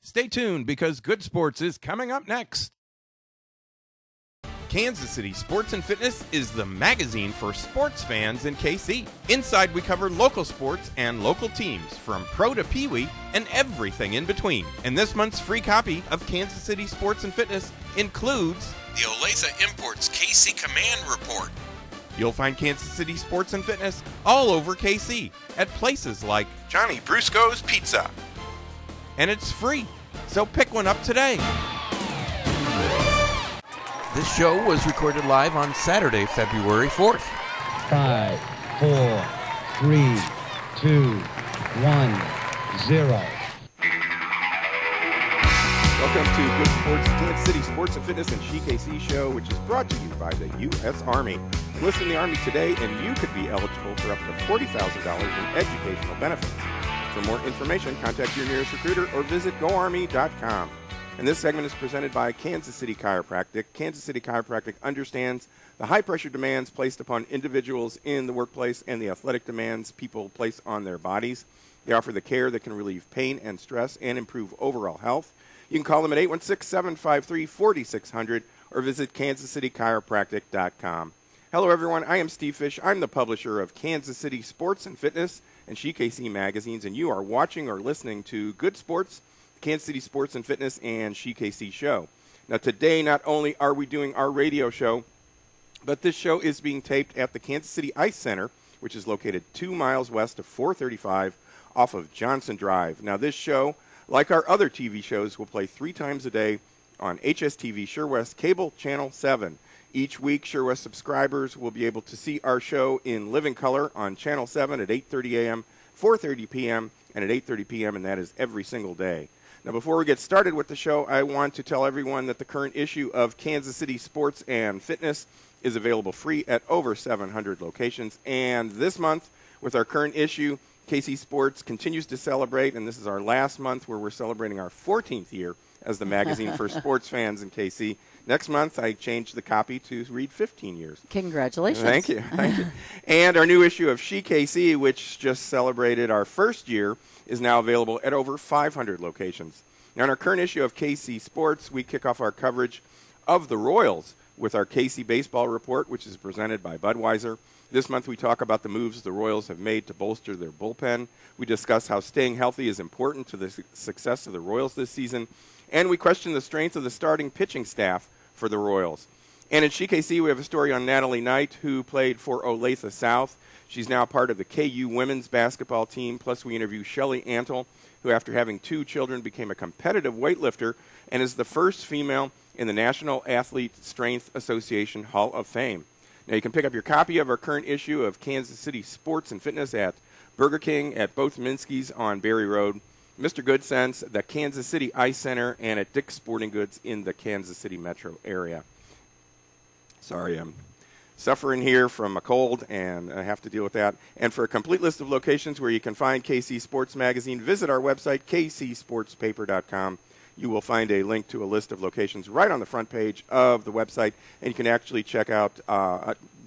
Stay tuned because Good Sports is coming up next. Kansas City Sports and Fitness is the magazine for sports fans in KC. Inside, we cover local sports and local teams, from pro to peewee and everything in between. And this month's free copy of Kansas City Sports and Fitness includes the Olathe Imports KC Command Report. You'll find Kansas City Sports and Fitness all over KC at places like Johnny Brusco's Pizza. And it's free, so pick one up today. This show was recorded live on Saturday, February 4th. 5, 4, 3, 2, 1, 0. Welcome to Good Sports, Kansas City Sports and Fitness and SheKC show, which is brought to you by the U.S. Army. Enlist in the Army today, and you could be eligible for up to $40,000 in educational benefits. For more information, contact your nearest recruiter or visit GoArmy.com. And this segment is presented by Kansas City Chiropractic. Kansas City Chiropractic understands the high-pressure demands placed upon individuals in the workplace and the athletic demands people place on their bodies. They offer the care that can relieve pain and stress and improve overall health. You can call them at 816-753-4600 or visit kansascitychiropractic.com. Hello, everyone. I am Steve Fish. I'm the publisher of Kansas City Sports and Fitness and SheKC magazines, and you are watching or listening to Good Sports, Kansas City Sports and Fitness, and SheKC show. Now, today, not only are we doing our radio show, but this show is being taped at the Kansas City Ice Center, which is located 2 miles west of 435 off of Johnson Drive. Now, this show, like our other TV shows, will play 3 times a day on HSTV Sure West Cable Channel 7. Each week, Sure West subscribers will be able to see our show in living color on Channel 7 at 8:30 a.m., 4:30 p.m., and at 8:30 p.m., and that is every single day. Now, before we get started with the show, I want to tell everyone that the current issue of Kansas City Sports and Fitness is available free at over 700 locations. And this month, with our current issue, KC Sports continues to celebrate, and this is our last month where we're celebrating our 14th year as the magazine for sports fans in KC. Next month, I changed the copy to read 15 years. Congratulations. Thank you. Thank you. And our new issue of SheKC, which just celebrated our first year, is now available at over 500 locations. Now, in our current issue of KC Sports, we kick off our coverage of the Royals with our KC Baseball Report, which is presented by Budweiser. This month, we talk about the moves the Royals have made to bolster their bullpen. We discuss how staying healthy is important to the success of the Royals this season. And we question the strength of the starting pitching staff for the Royals. And in SheKC, we have a story on Natalie Knight, who played for Olathe South. She's now part of the KU women's basketball team. Plus, we interview Shelly Antle, who, after having 2 children, became a competitive weightlifter and is the first female in the National Athlete Strength Association Hall of Fame. Now, you can pick up your copy of our current issue of Kansas City Sports and Fitness at Burger King, at both Minsky's on Berry Road, Mr. Goodsense, the Kansas City Ice Center, and at Dick's Sporting Goods in the Kansas City metro area. Sorry, I'm suffering here from a cold, and I have to deal with that. And for a complete list of locations where you can find KC Sports Magazine, visit our website, kcsportspaper.com. You will find a link to a list of locations right on the front page of the website, and you can actually check out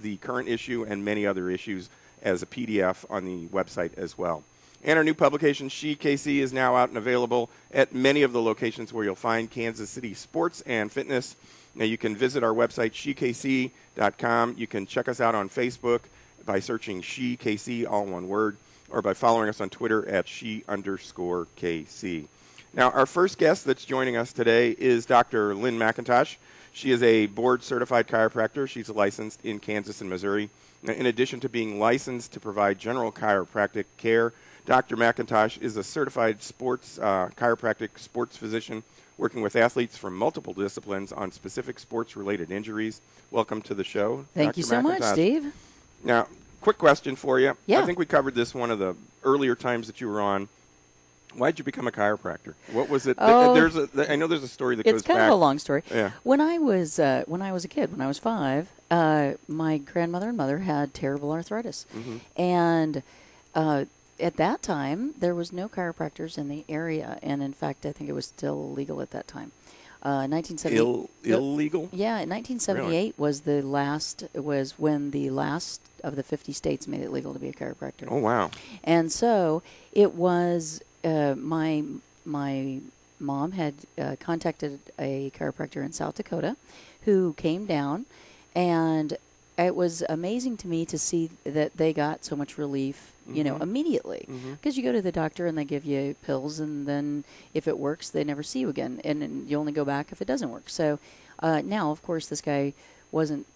the current issue and many other issues as a PDF on the website as well. And our new publication, SheKC, is now out and available at many of the locations where you'll find Kansas City Sports and Fitness. Now, you can visit our website, shekc.com. You can check us out on Facebook by searching SheKC, all one word, or by following us on Twitter at @she_KC. Now, our first guest that's joining us today is Dr. Lynn McIntosh. She is a board-certified chiropractor. She's licensed in Kansas and Missouri. Now, in addition to being licensed to provide general chiropractic care, Dr. McIntosh is a certified chiropractic sports physician working with athletes from multiple disciplines on specific sports-related injuries. Welcome to the show, Thank Dr. you so McIntosh. much, Steve. Now, quick question for you. Yeah. I think we covered this one of the earlier times that you were on. Why did you become a chiropractor? What was it? Oh, I know there's a story that goes back. It's kind of a long story. Yeah. When I was a kid, when I was 5, my grandmother and mother had terrible arthritis, and at that time there was no chiropractors in the area, and in fact, I think it was still illegal at that time. 1970 illegal? Yeah, 1978 was when the last of the 50 states made it legal to be a chiropractor. Oh, wow. And so it was my mom had contacted a chiropractor in South Dakota who came down, and it was amazing to me to see that they got so much relief, immediately. Because you go to the doctor and they give you pills, and then if it works, they never see you again. And then you only go back if it doesn't work. So now, of course, this guy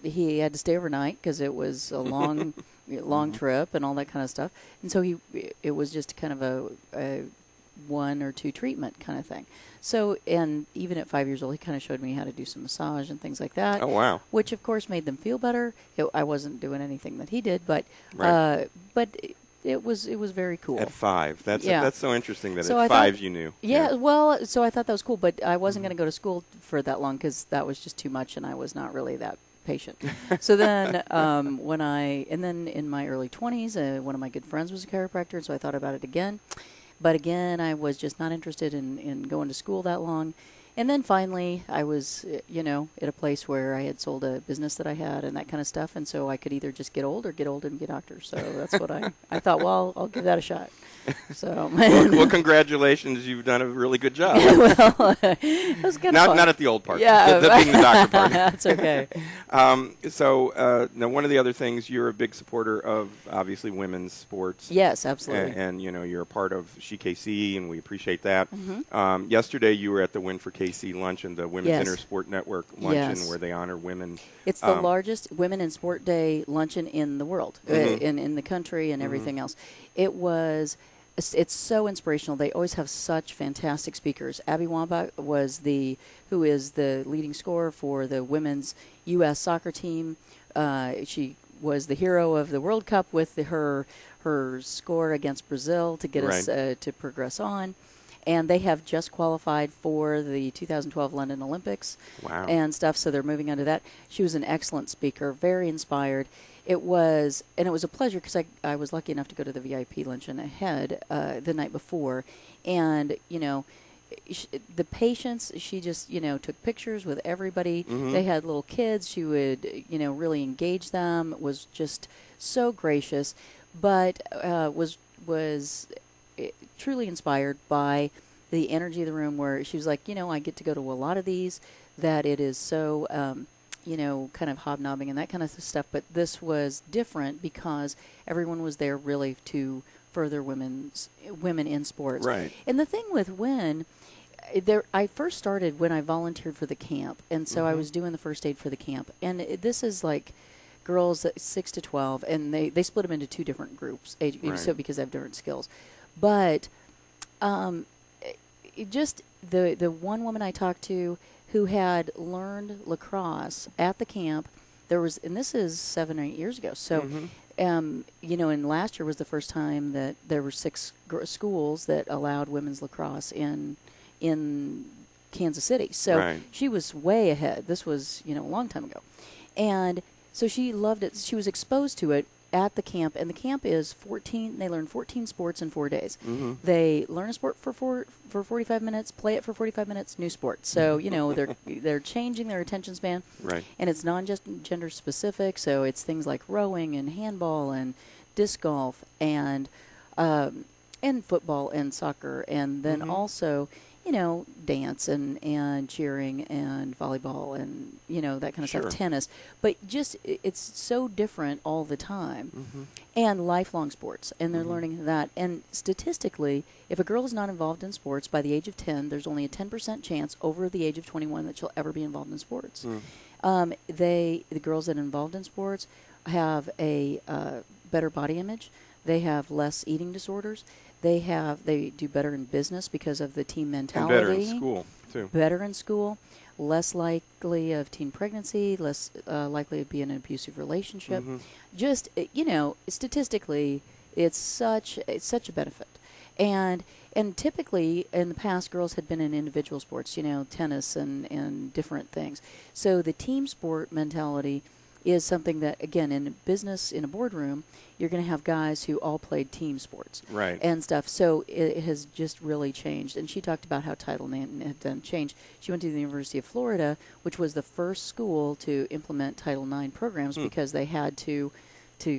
he had to stay overnight because it was a long trip and all that kind of stuff. And so it was just kind of a 1 or 2 treatment kind of thing. So, and even at 5 years old, he kind of showed me how to do some massage and things like that. Oh, wow. Which, of course, made them feel better. I wasn't doing anything that he did, but Right. It was very cool. At 5. That's so interesting that So at I 5 thought- you knew. Yeah, well, so I thought that was cool, but I wasn't going to go to school for that long because that was just too much, and I was not really that patient. So then then in my early 20s, one of my good friends was a chiropractor, so I thought about it again. But again, I was just not interested in going to school that long. And then finally, I was, at a place where I had sold a business that I had and that kind of stuff. And so I could either just get old and be a doctor. So that's what I thought, well, I'll give that a shot. So well, congratulations. You've done a really good job. it was kind of fun. Not at the old part. Yeah. The being the doctor part. That's okay. Now one of the other things, you're a big supporter of, obviously, women's sports. Yes, absolutely. And you're a part of SheKC, and we appreciate that. Yesterday, you were at the Win for KC luncheon, the Women's Intersport Network luncheon, where they honor women. It's the largest Women in Sport Day luncheon in the world, in the country and everything else. It's so inspirational. They always have such fantastic speakers. Abby Wambach who is the leading scorer for the women's U.S. soccer team. She was the hero of the World Cup with her score against Brazil to get us to progress on. And they have just qualified for the 2012 London Olympics and stuff, so they're moving on to that. She was an excellent speaker, very inspired. It was a pleasure because I was lucky enough to go to the VIP luncheon ahead the night before. And, the patients, she just, took pictures with everybody. They had little kids. She would, really engage them, was just so gracious, but was truly inspired by the energy of the room, where she was like, I get to go to a lot of these, that it is so, kind of hobnobbing and that kind of stuff. But this was different because everyone was there really to further women in sports. Right. And the thing with WIN, I first started when I volunteered for the camp, and so I was doing the first aid for the camp. And this is like girls 6 to 12, and they split them into 2 different groups, so because they have different skills. But just the one woman I talked to who had learned lacrosse at the camp, and this is 7 or 8 years ago. So, and last year was the first time that there were 6 schools that allowed women's lacrosse in Kansas City. So she was way ahead. This was, a long time ago. And so she loved it. She was exposed to it at the camp, and the camp is 14. They learn 14 sports in 4 days. They learn a sport for 45 minutes, play it for 45 minutes, new sport. So they're changing their attention span, and it's non-gender specific. So it's things like rowing and handball and disc golf and football and soccer, and then also dance and cheering and volleyball and, that kind of stuff, tennis. But just, it's so different all the time. And lifelong sports. And they're learning that. And statistically, if a girl is not involved in sports by the age of 10, there's only a 10% chance over the age of 21 that she'll ever be involved in sports. The girls that are involved in sports have a better body image. They have less eating disorders. They do better in business because of the team mentality. And better in school, too. Better in school. Less likely of teen pregnancy. Less likely to be in an abusive relationship. Just, statistically, it's such a benefit. And typically, in the past, girls had been in individual sports, tennis and different things. So the team sport mentality is something that, again, in business, in a boardroom, you're going to have guys who all played team sports and stuff. So it has just really changed. And she talked about how Title IX had done changed. She went to the University of Florida, which was the first school to implement Title IX programs because they had to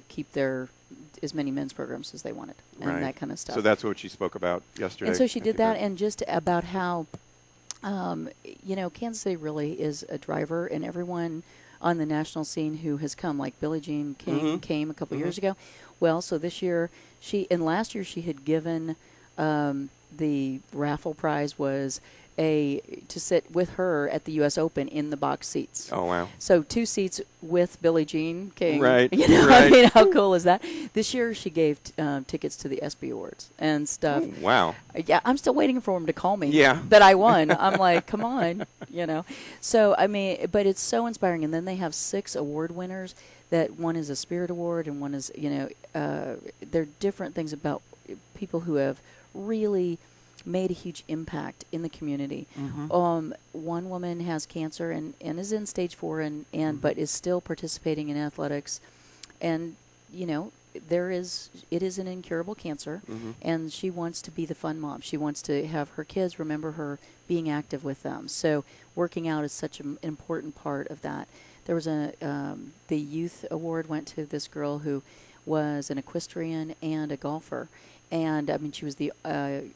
keep as many men's programs as they wanted and that kind of stuff. So that's what she spoke about yesterday. And so she did that, and just about how Kansas City really is a driver, and everyone on the national scene who has come, like Billie Jean King came a couple years ago. Well, so this year last year she had given the raffle prize was to sit with her at the U.S. Open in the box seats. Oh, wow. So 2 seats with Billie Jean King. Right. I mean, how cool is that? This year she gave tickets to the ESPY Awards and stuff. Oh, wow. Yeah, I'm still waiting for him to call me. Yeah. That I won. I'm like, come on, So, I mean, but it's so inspiring. And then they have 6 award winners. That one is a Spirit Award, and one is, they're different things about people who have really made a huge impact in the community. One woman has cancer and is in stage 4 but is still participating in athletics, and it is an incurable cancer, and she wants to be the fun mom. She wants to have her kids remember her being active with them. So working out is such an important part of that. There was the youth award went to this girl who was an equestrian and a golfer. And, I mean, she was the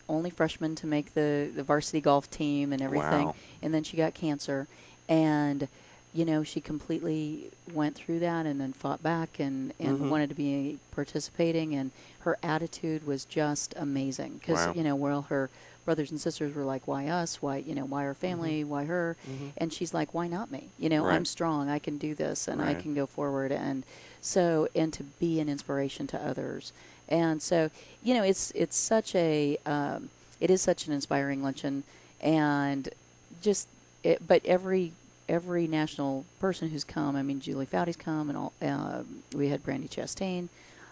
only freshman to make the varsity golf team and everything. Wow. And then she got cancer. And, she completely went through that and then fought back and wanted to be participating. And her attitude was just amazing. Because, Wow. well, her brothers and sisters were like, why us? Why, why our family? Why her? And she's like, why not me? Right. I'm strong. I can do this and I can go forward. And to be an inspiration to others. And so, it is such an inspiring luncheon, and but every national person who's come, I mean, Julie Foudy's come, and all, we had Brandy Chastain,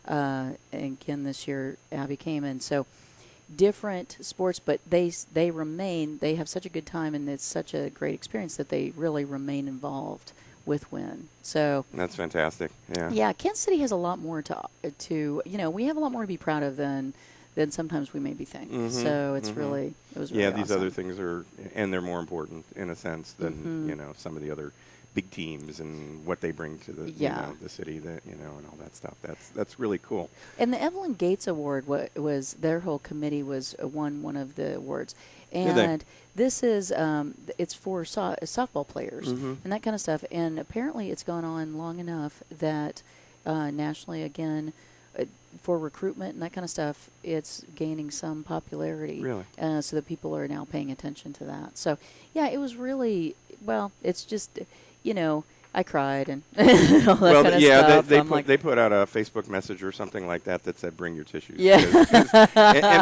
and again this year Abby came, and so different sports, but they have such a good time, and it's such a great experience that they really remain involved with Win. So That's fantastic. Yeah. Yeah, Kansas City has a lot more to we have a lot more to be proud of than sometimes we maybe think. So it's really it was really these awesome. other things they're more important in a sense than some of the other big teams and what they bring to the the city and all that stuff. That's really cool. And the Evelyn Gates Award was their whole committee won one of the awards. And this is it's for softball players and that kind of stuff. And apparently it's gone on long enough that nationally, again, for recruitment and that kind of stuff, it's gaining some popularity. Really? So that people are now paying attention to that. So, yeah, it was really, it's just, I cried and all that kind of stuff. They put out a Facebook message or something like that said "Bring your tissues." Yeah,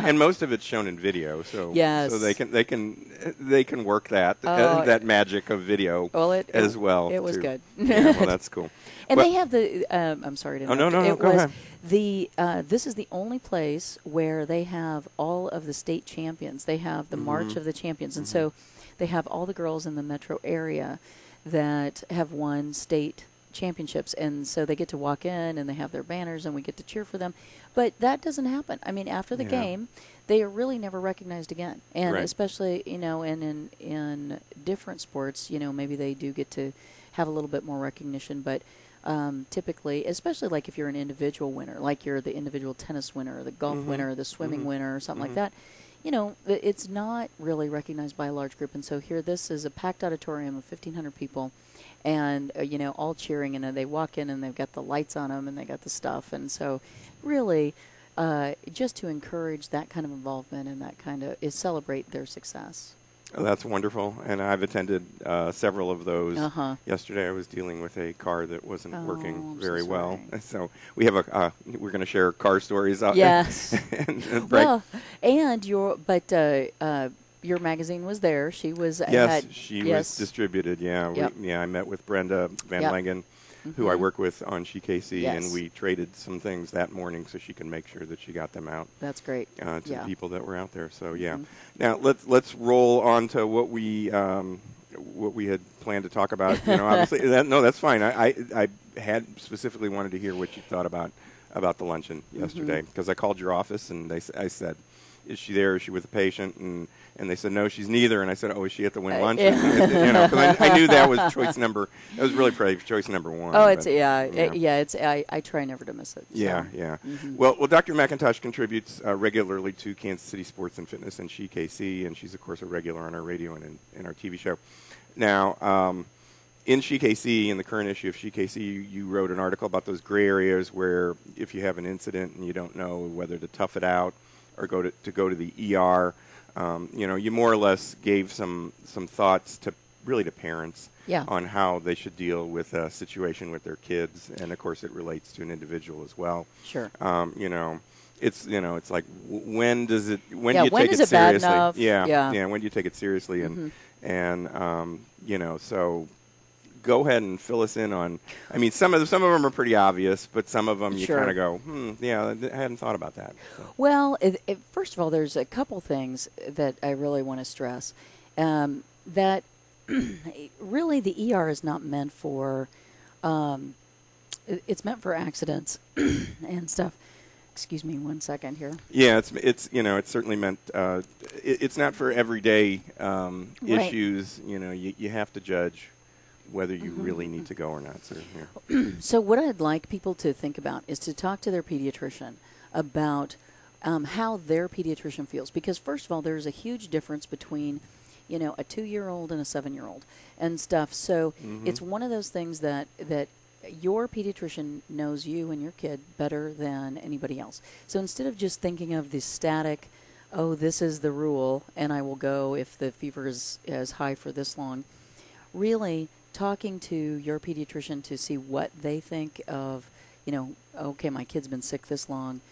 and most of it's shown in video, so they can work that magic of video as well. It was good. Yeah, well, that's cool. And they have the. I'm sorry to interrupt. No. Go ahead. This is the only place where they have all of the state champions. They have the March of the Champions, and so they have all the girls in the metro area that have won state championships, and so they get to walk in and they have their banners and we get to cheer for them. But that doesn't happen. I mean, after the game, they are really never recognized again. And especially, and in different sports, maybe they do get to have a little bit more recognition, but typically, especially like if you're an individual winner, like you're the individual tennis winner or the golf winner or the swimming winner or something like that, it's not really recognized by a large group. And so here, this is a packed auditorium of 1,500 people, and all cheering, and they walk in and they've got the lights on them and they got the stuff. And so really, just to encourage that kind of involvement and that kind of celebrate their success. Oh, that's wonderful, and I've attended several of those. Yesterday, I was dealing with a car that wasn't working very well, so we have we're going to share car stories. Yes, and your magazine was there. She was. She was distributed. Yeah, I met with Brenda Van Langen, who I work with on SheKC, and we traded some things that morning so she can make sure that she got them out. That's great. To the people that were out there. So now let's roll on to what we had planned to talk about. Obviously, that's fine. I had specifically wanted to hear what you thought about the luncheon yesterday because I called your office and I said, is she there? Is she with the patient? And they said, no, she's neither. And I said, oh, is she at the Win Lunch? Yeah. You know, 'cause I knew that was choice number. That was really probably choice number one. Oh, but, it's I try never to miss it. So. Yeah, yeah. Mm-hmm. Well, Dr. McIntosh contributes regularly to Kansas City Sports and Fitness and She KC, and she's of course a regular on our radio and in our TV show. Now, in She KC, in the current issue of She KC, you wrote an article about those gray areas where if you have an incident and you don't know whether to tough it out or go to the ER. You know, you more or less gave some thoughts to parents on how they should deal with a situation with their kids, and of course it relates to an individual as well. Sure. You know, it's like when do you when take is it it bad seriously? enough? Yeah. When do you take it seriously? And you know, so go ahead and fill us in on. I mean, some of them are pretty obvious, but some of them you Sure. kind of go, yeah, I hadn't thought about that. So. Well, first of all, there's a couple things that I really want to stress. That really the ER is not meant for. It's meant for accidents and stuff. Excuse me, 1 second here. Yeah, it's you know, it's certainly meant. It's not for everyday Right. issues. You know, you have to judge whether you really need to go or not. So, yeah. So what I'd like people to think about is to talk to their pediatrician about how their pediatrician feels. Because first of all, there's a huge difference between, you know, a 2-year-old and a 7-year-old and stuff. So it's one of those things that your pediatrician knows you and your kid better than anybody else. So instead of just thinking of the static, oh, this is the rule, and I will go if the fever is high for this long, really talking to your pediatrician to see what they think of, you know, okay, my kid's been sick this long,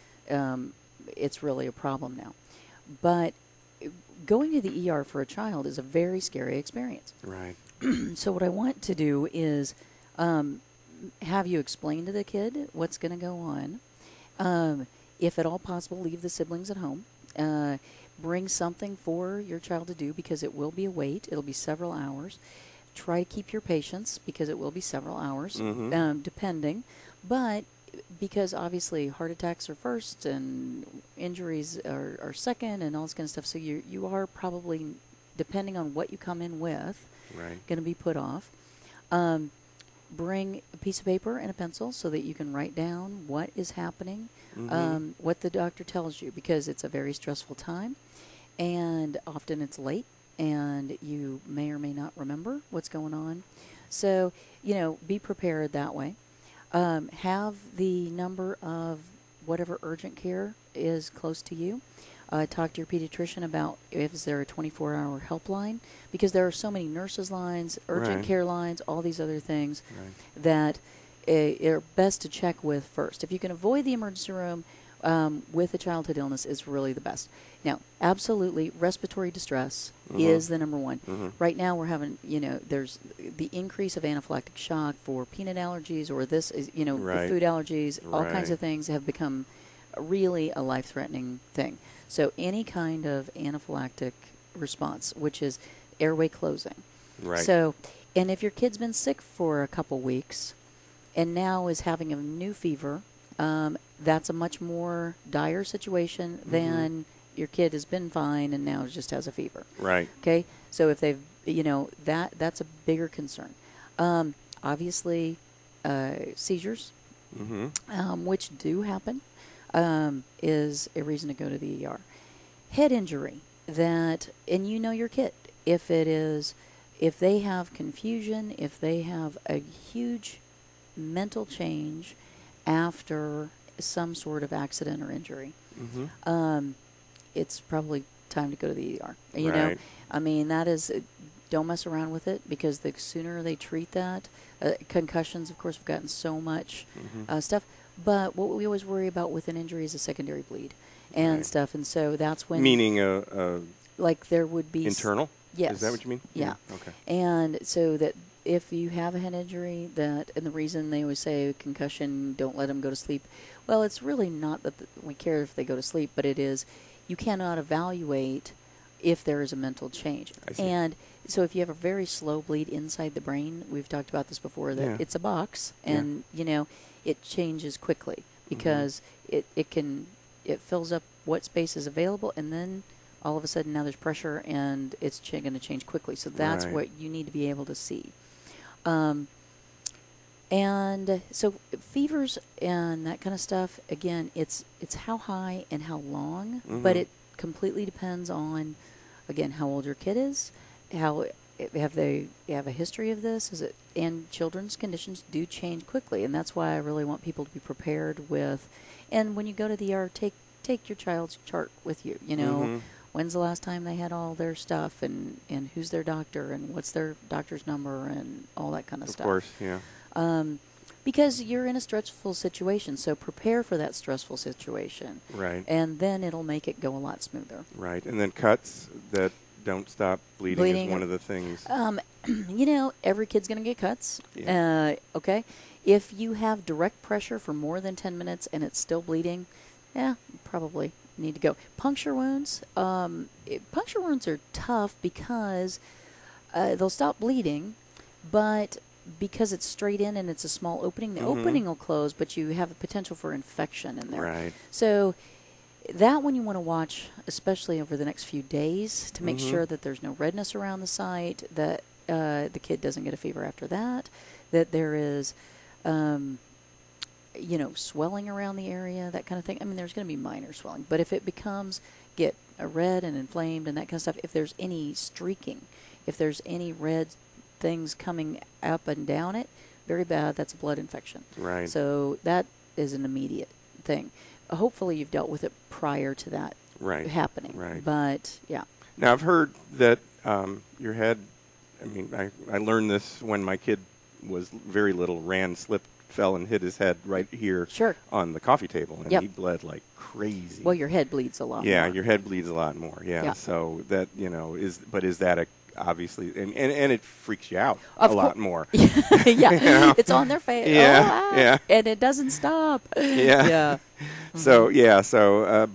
it's really a problem now. But going to the ER for a child is a very scary experience. Right. So what I want to do is have you explain to the kid what's going to go on. If at all possible, leave the siblings at home. Bring something for your child to do because it will be a wait. It'll be several hours. Try to keep your patience because it will be several hours, depending. But because obviously heart attacks are first and injuries are second and all this kind of stuff, so you are probably, depending on what you come in with, going to be put off. Bring a piece of paper and a pencil so that you can write down what is happening, what the doctor tells you, because it's a very stressful time, and often it's late, and you may or may not remember what's going on. So, you know, be prepared that way. Have the number of whatever urgent care is close to you. Talk to your pediatrician about is there a 24-hour helpline, because there are so many nurses' lines, urgent care lines, all these other things that are best to check with first. If you can avoid the emergency room with a childhood illness, is really the best. Now, absolutely, respiratory distress is the number one. Right now, we're having, you know, there's the increase of anaphylactic shock for peanut allergies, or this is, you know, the food allergies, all kinds of things have become really a life-threatening thing. So any kind of anaphylactic response, which is airway closing. So, and if your kid's been sick for a couple weeks and now is having a new fever, that's a much more dire situation than your kid has been fine and now just has a fever. Okay? So if they've, you know, that's a bigger concern. Obviously, seizures, which do happen. Is a reason to go to the ER. Head injury, and you know your kid. If they have confusion, if they have a huge mental change after some sort of accident or injury, it's probably time to go to the ER. You know, I mean, that is, don't mess around with it, because the sooner they treat that, concussions, of course, have gotten so much stuff. But what we always worry about with an injury is a secondary bleed and stuff, and so that's when... Meaning like there would be... Internal? Yes. Is that what you mean? Yeah. Okay. And so that if you have a head injury, and the reason they always say concussion, don't let them go to sleep, well, it's really not that we care if they go to sleep, but it is you cannot evaluate if there is a mental change. I see. And so if you have a very slow bleed inside the brain, we've talked about this before, that it's a box, and, you know, it changes quickly because it fills up what space is available, and then all of a sudden now there's pressure and it's going to change quickly. So that's Right. what you need to be able to see. And so fevers and that kind of stuff, again, it's how high and how long, but it completely depends on, again, how old your kid is, how have they have a history of this, is it, and children's conditions do change quickly, and that's why I really want people to be prepared with. And when you go to the ER, take your child's chart with you. You know, when's the last time they had all their stuff, and who's their doctor, and what's their doctor's number, and all that kind of stuff. Of course, yeah. Because you're in a stressful situation, so prepare for that stressful situation. Right. And then it'll make it go a lot smoother. Right. And then cuts that don't stop bleeding is one of the things. You know, every kid's going to get cuts. Yeah. Okay? If you have direct pressure for more than 10 minutes and it's still bleeding, you probably need to go. Puncture wounds. Puncture wounds are tough because they'll stop bleeding, but because it's straight in and it's a small opening, the opening will close, but you have a potential for infection in there. Right. So that one you want to watch, especially over the next few days, to make sure that there's no redness around the site, that the kid doesn't get a fever after that there is, swelling around the area, that kind of thing. I mean, there's going to be minor swelling, but if it get red and inflamed and that kind of stuff, if there's any streaking, if there's any red things coming up and down it, very bad. That's a blood infection. Right. So that is an immediate thing. Hopefully you've dealt with it prior to that happening. Right. But, yeah. Now, I've heard that your head, I learned this when my kid was very little, slipped, fell, and hit his head right here on the coffee table, and he bled like crazy. Well, your head bleeds a lot more. Yeah, your head bleeds a lot more, yeah. So that, is that a obviously, and it freaks you out a lot more. Yeah, it's on their face. Yeah, and it doesn't stop. Yeah. So so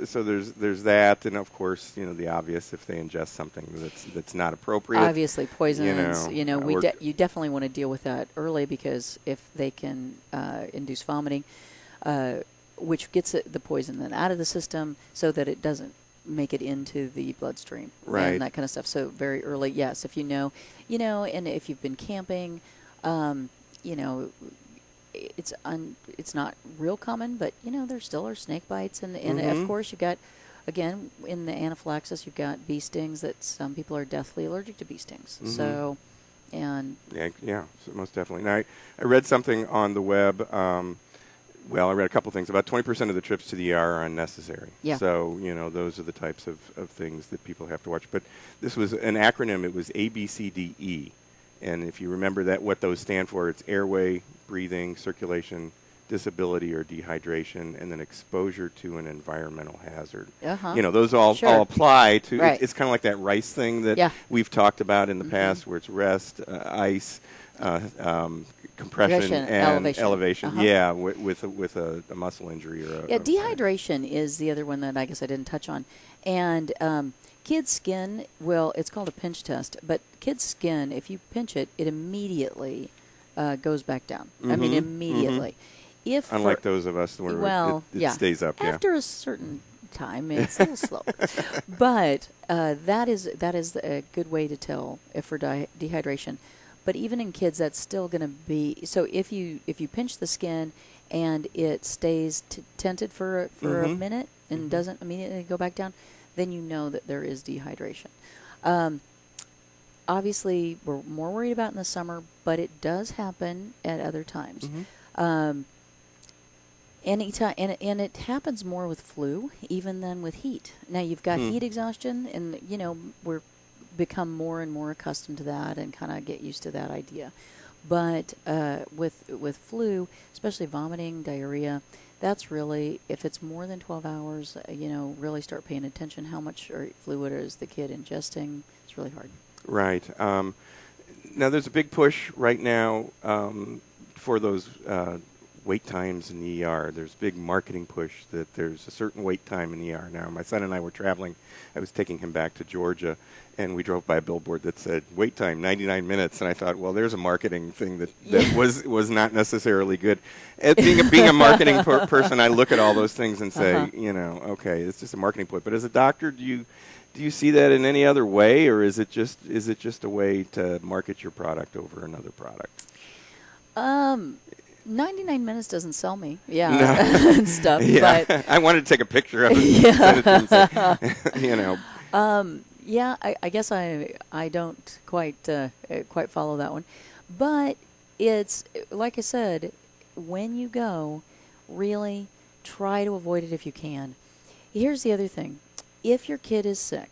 there's that, and of course, the obvious, if they ingest something that's not appropriate. Obviously, poisons. You definitely want to deal with that early, because if they can induce vomiting, which gets the poison then out of the system, so that it doesn't make it into the bloodstream, and that kind of stuff. So very early, yes, if you know, and if you've been camping, it's not real common, but there still are snake bites, and of course you've got, again, in the anaphylaxis, you've got bee stings that some people are deathly allergic to bee stings. So, and so most definitely. Now I read something on the web. Well, I read a couple things. About 20% of the trips to the ER are unnecessary. Yeah. So, those are the types of things that people have to watch. But this was an acronym. It was ABCDE. And if you remember what those stand for, it's airway, breathing, circulation, disability or dehydration, and then exposure to an environmental hazard. Those all apply to, it's kind of like that rice thing that we've talked about in the past, where it's rest, ice, compression and elevation. Yeah, with a muscle injury or dehydration is the other one that I guess I didn't touch on. And kids' skin, it's called a pinch test, but kids' skin, if you pinch it, it immediately goes back down. I mean, immediately. Unlike those of us where it stays up. After a certain time, it's a little slower. But that is a good way to tell if for dehydration. But even in kids, that's still going to be, so if you pinch the skin and it stays tented for a minute and doesn't immediately go back down, then you know that there is dehydration. Obviously, we're more worried about in the summer, but it does happen at other times. Anytime, and it happens more with flu even than with heat. Now you've got heat exhaustion, and we're become more and more accustomed to that and kind of get used to that idea. But with flu, especially vomiting, diarrhea, that's really, if it's more than 12 hours, really start paying attention how much fluid is the kid ingesting. It's really hard. Right. Now there's a big push right now for those wait times in the ER. There's big marketing push that there's a certain wait time in the ER. Now, my son and I were traveling. I was taking him back to Georgia, and we drove by a billboard that said, wait time, 99 minutes. And I thought, well, there's a marketing thing that was not necessarily good. Being a marketing person, I look at all those things and say, okay, it's just a marketing point. But as a doctor, do you see that in any other way, or is it just a way to market your product over another product? 99 minutes doesn't sell me. Yeah, and stuff. Yeah. But I wanted to take a picture of it. Yeah. Yeah. I guess I don't quite follow that one, but it's like I said, when you go, really try to avoid it if you can. Here's the other thing: if your kid is sick,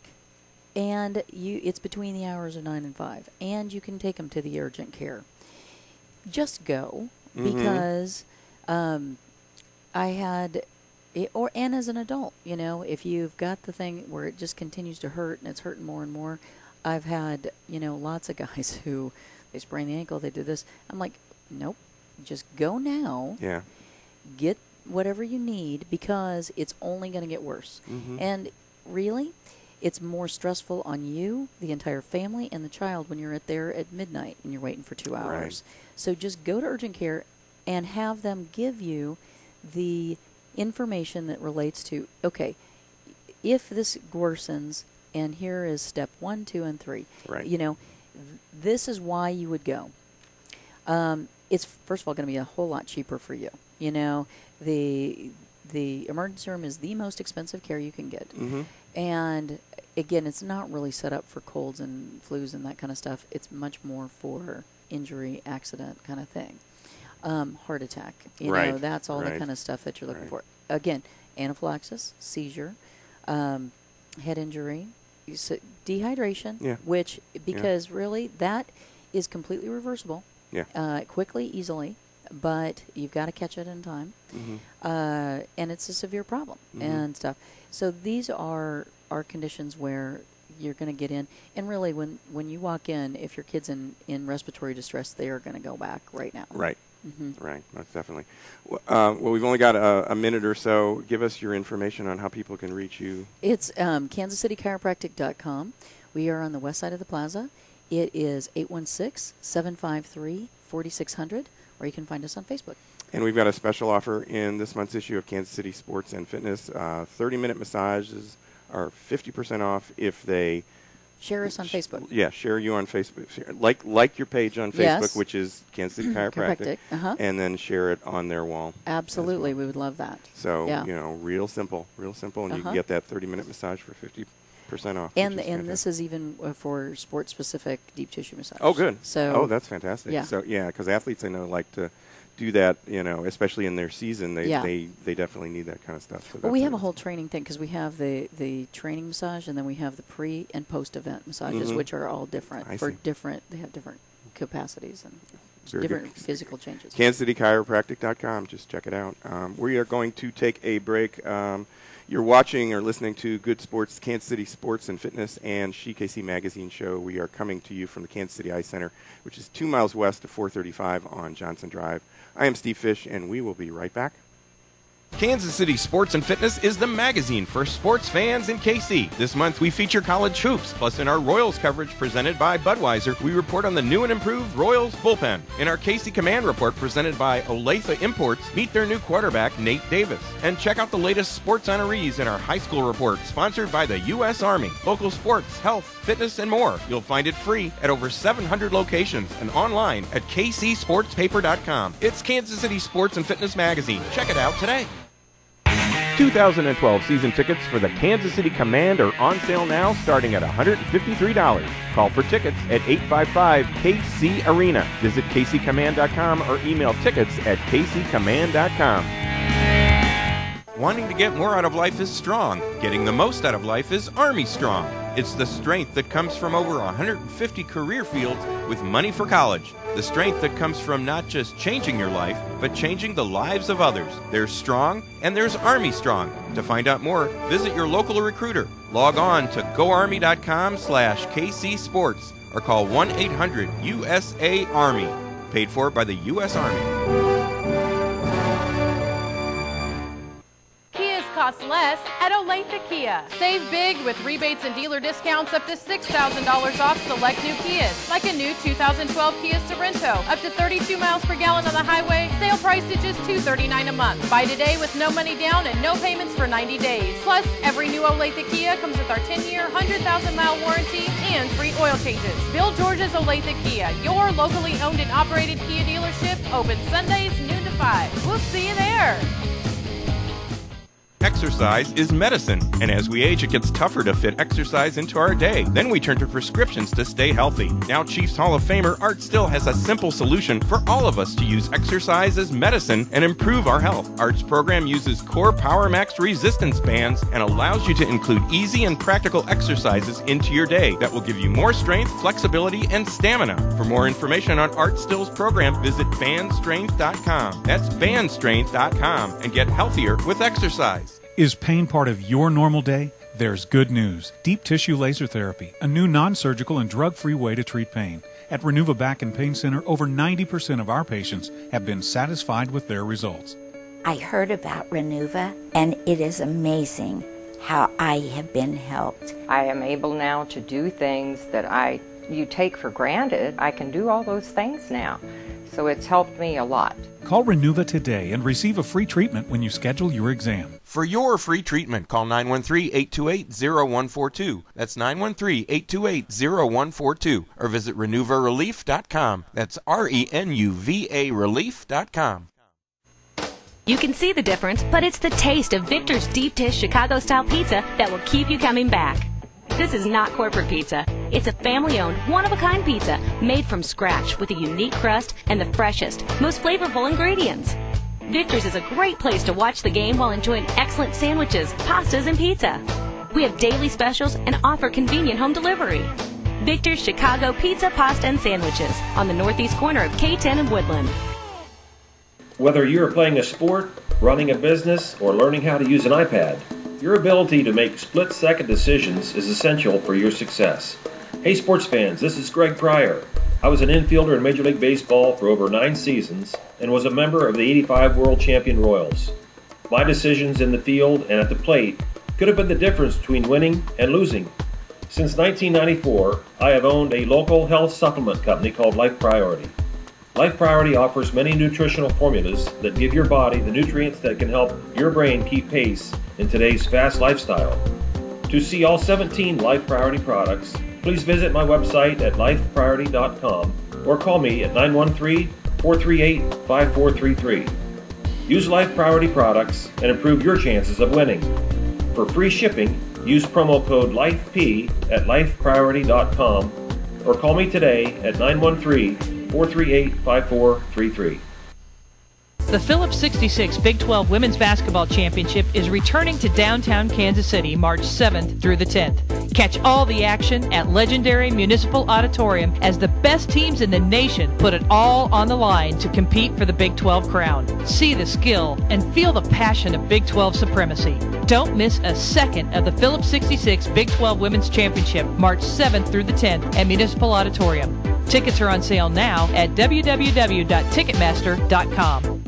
and it's between the hours of 9 and 5, and you can take them to the urgent care, just go. Because and as an adult, if you've got the thing where it just continues to hurt and it's hurting more and more, I've had, lots of guys who they sprain the ankle, they do this. I'm like, nope, just go now. Yeah. Get whatever you need, because it's only going to get worse. And really, it's more stressful on you, the entire family, and the child when you're there at midnight and you're waiting for 2 hours. Right. So just go to urgent care and have them give you the information that relates to, okay, if this worsens, and here is step 1, 2, and 3. Right. This is why you would go. It's, first of all, going to be a whole lot cheaper for you. The emergency room is the most expensive care you can get. And again, it's not really set up for colds and flus and that kind of stuff. It's much more for injury, accident kind of thing. Heart attack, that's all the kind of stuff that you're looking for. Again, anaphylaxis, seizure, head injury, dehydration, which, because really that is completely reversible, quickly, easily, but you've got to catch it in time, and it's a severe problem and stuff. So these are conditions where you're going to get in, and really when you walk in, if your kid's in respiratory distress, they are going to go back right now. Right. Right, most definitely. Well, we've only got a minute or so. Give us your information on how people can reach you. It's kansascitychiropractic.com. We are on the west side of the plaza. It is 816-753-4600, or you can find us on Facebook. And we've got a special offer in this month's issue of Kansas City Sports and Fitness. 30-minute massages are 50% off if they share us on Facebook. Yeah, share you on Facebook. Like your page on Facebook, which is Kansas City Chiropractic, and then share it on their wall. Absolutely, well. we would love that. So, real simple, and you can get that 30-minute massage for 50% off. And this is even for sports-specific deep tissue massage. Oh, good. So, that's fantastic. Yeah. So, because athletes I know like to do that, especially in their season. They definitely need that kind of stuff. So well, we have a whole training thing, because we have the training massage, and then we have the pre and post event massages, which are all different They have different capacities and different physical changes. KansasCityChiropractic.com. Just check it out. We are going to take a break. You're watching or listening to Good Sports, Kansas City Sports and Fitness, and SheKC Magazine Show. We are coming to you from the Kansas City Ice Center, which is 2 miles west of 435 on Johnson Drive. I am Steve Fish, and we will be right back. Kansas City Sports and Fitness is the magazine for sports fans in KC. This month we feature college hoops, plus in our Royals coverage presented by Budweiser, we report on the new and improved Royals bullpen. In our KC Command report presented by Olathe Imports, meet their new quarterback, Nate Davis. And check out the latest sports honorees in our high school report, sponsored by the U.S. Army. Local sports, health, fitness, and more. You'll find it free at over 700 locations and online at kcsportspaper.com. It's Kansas City Sports and Fitness magazine. Check it out today. 2012 season tickets for the Kansas City Command are on sale now, starting at $153. Call for tickets at 855-KC-ARENA. Visit kccommand.com or email tickets at kccommand.com. Wanting to get more out of life is strong. Getting the most out of life is Army Strong. It's the strength that comes from over 150 career fields with money for college. The strength that comes from not just changing your life, but changing the lives of others. There's Strong and there's Army Strong. To find out more, visit your local recruiter. Log on to goarmy.com/KC Sports or call 1-800-USA-ARMY. Paid for by the U.S. Army. less at Olathe Kia. Save big with rebates and dealer discounts up to $6,000 off select new Kias, like a new 2012 Kia Sorento, up to 32 miles per gallon on the highway. Sale price is just $239 a month. Buy today with no money down and no payments for 90 days. Plus, every new Olathe Kia comes with our 10-year, 100,000-mile warranty and free oil changes. Bill George's Olathe Kia, your locally owned and operated Kia dealership, open Sundays noon to 5. We'll see you there. Exercise is medicine, and as we age, it gets tougher to fit exercise into our day. Then we turn to prescriptions to stay healthy. Now Chiefs Hall of Famer Art Still has a simple solution for all of us to use exercise as medicine and improve our health. Art's program uses Core Power Max resistance bands and allows you to include easy and practical exercises into your day that will give you more strength, flexibility, and stamina. For more information on Art Still's program, visit bandstrength.com. That's bandstrength.com, and get healthier with exercise. Is pain part of your normal day? There's good news. Deep tissue laser therapy, a new non-surgical and drug-free way to treat pain. At Renuva Back and Pain Center, over 90% of our patients have been satisfied with their results. I heard about Renuva, and it is amazing how I have been helped. I am able now to do things that you take for granted. I can do all those things now. So it's helped me a lot. Call Renuva today and receive a free treatment when you schedule your exam. For your free treatment, call 913-828-0142. That's 913-828-0142. Or visit RenuvaRelief.com. That's RENUVA Relief.com. You can see the difference, but it's the taste of Victor's deep dish Chicago-style pizza that will keep you coming back. This is not corporate pizza. It's a family-owned, one-of-a-kind pizza made from scratch with a unique crust and the freshest, most flavorful ingredients. Victor's is a great place to watch the game while enjoying excellent sandwiches, pastas, and pizza. We have daily specials and offer convenient home delivery. Victor's Chicago Pizza, Pasta, and Sandwiches on the northeast corner of K10 and Woodland. Whether you are playing a sport, running a business, or learning how to use an iPad, your ability to make split-second decisions is essential for your success. Hey sports fans, this is Greg Pryor. I was an infielder in Major League Baseball for over 9 seasons and was a member of the '85 World Champion Royals. My decisions in the field and at the plate could have been the difference between winning and losing. Since 1994, I have owned a local health supplement company called Life Priority. Life Priority offers many nutritional formulas that give your body the nutrients that can help your brain keep pace in today's fast lifestyle. To see all 17 Life Priority products, please visit my website at lifepriority.com or call me at 913-438-5433. Use Life Priority products and improve your chances of winning. For free shipping, use promo code LIFEP at lifepriority.com or call me today at 913-438-5433. The Phillips 66 Big 12 Women's Basketball Championship is returning to downtown Kansas City March 7th through the 10th. Catch all the action at legendary Municipal Auditorium as the best teams in the nation put it all on the line to compete for the Big 12 crown. See the skill and feel the passion of Big 12 supremacy. Don't miss a second of the Phillips 66 Big 12 Women's Championship March 7th through the 10th at Municipal Auditorium. Tickets are on sale now at www.ticketmaster.com.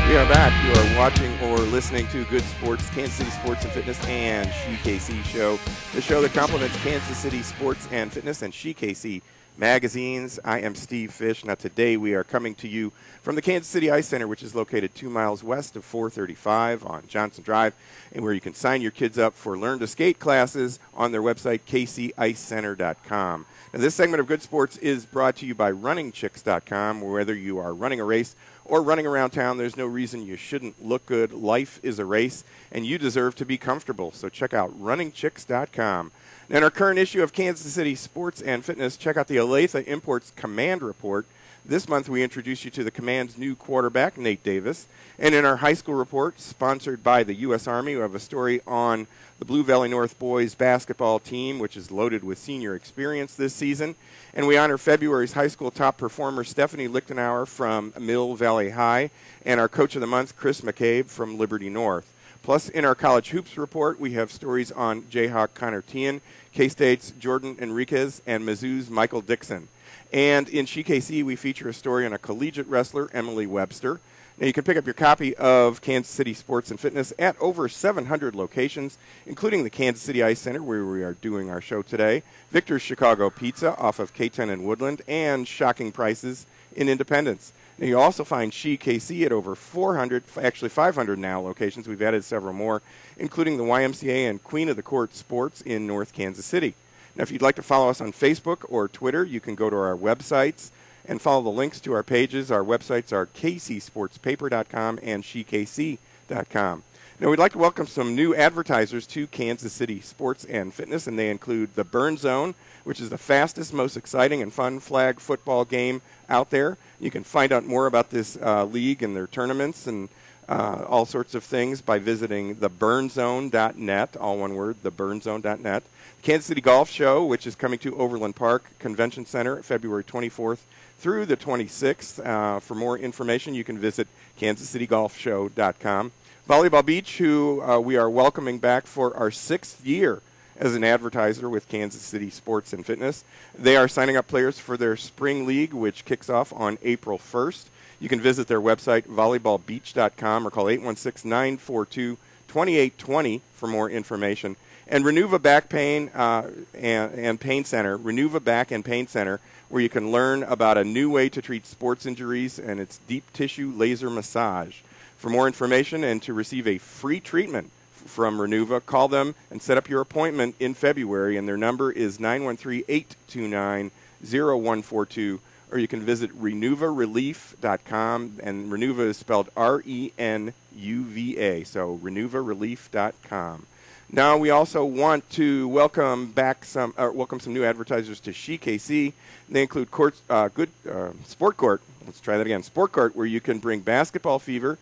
We are back. You are watching or listening to Good Sports, Kansas City Sports and Fitness, and SheKC Show, the show that complements Kansas City Sports and Fitness and SheKC magazines. I am Steve Fish. Now today we are coming to you from the Kansas City Ice Center, which is located 2 miles west of 435 on Johnson Drive, and where you can sign your kids up for Learn to Skate classes on their website, kcicecenter.com. Now, this segment of Good Sports is brought to you by RunningChicks.com. Whether you are running a race or running around town, there's no reason you shouldn't look good. Life is a race, and you deserve to be comfortable. So check out RunningChicks.com. Now, in our current issue of Kansas City Sports and Fitness, check out the Olathe Imports Command Report. This month, we introduce you to the Command's new quarterback, Nate Davis. And in our high school report, sponsored by the U.S. Army, we have a story on the Blue Valley North boys basketball team, which is loaded with senior experience this season. And we honor February's high school top performer, Stephanie Lichtenauer from Mill Valley High, and our Coach of the Month, Chris McCabe from Liberty North. Plus, in our college hoops report, we have stories on Jayhawk Connor Tien, K-State's Jordan Enriquez, and Mizzou's Michael Dixon. And in SheKC, we feature a story on a collegiate wrestler, Emily Webster. Now, you can pick up your copy of Kansas City Sports and Fitness at over 700 locations, including the Kansas City Ice Center, where we are doing our show today, Victor's Chicago Pizza off of K10 and Woodland, and shocking prices in Independence. Now, you also find SheKC at over 400, actually 500 now locations. We've added several more, including the YMCA and Queen of the Court Sports in North Kansas City. Now, if you'd like to follow us on Facebook or Twitter, you can go to our websites and follow the links to our pages. Our websites are kcsportspaper.com and shekc.com. Now, we'd like to welcome some new advertisers to Kansas City Sports and Fitness, and they include the Burn Zone, which is the fastest, most exciting, and fun flag football game out there. You can find out more about this league and their tournaments and all sorts of things by visiting theburnzone.net, all one word, theburnzone.net. Kansas City Golf Show, which is coming to Overland Park Convention Center February 24th through the 26th. For more information, you can visit kansascitygolfshow.com. Volleyball Beach, who we are welcoming back for our 6th year as an advertiser with Kansas City Sports and Fitness. They are signing up players for their spring league, which kicks off on April 1st. You can visit their website, volleyballbeach.com, or call 816-942-2820 for more information. And Renuva Back Pain and Pain Center, Renuva Back and Pain Center, where you can learn about a new way to treat sports injuries, and it's deep tissue laser massage. For more information and to receive a free treatment from Renuva, call them and set up your appointment in February, and their number is 913-829-0142, or you can visit renuvarelief.com, and Renuva is spelled R-E-N-U-V-A, so renuvarelief.com. Now, we also want to welcome some new advertisers to SheKC. They include Sport Court. Let's try that again. Sport Court, where you can bring basketball fever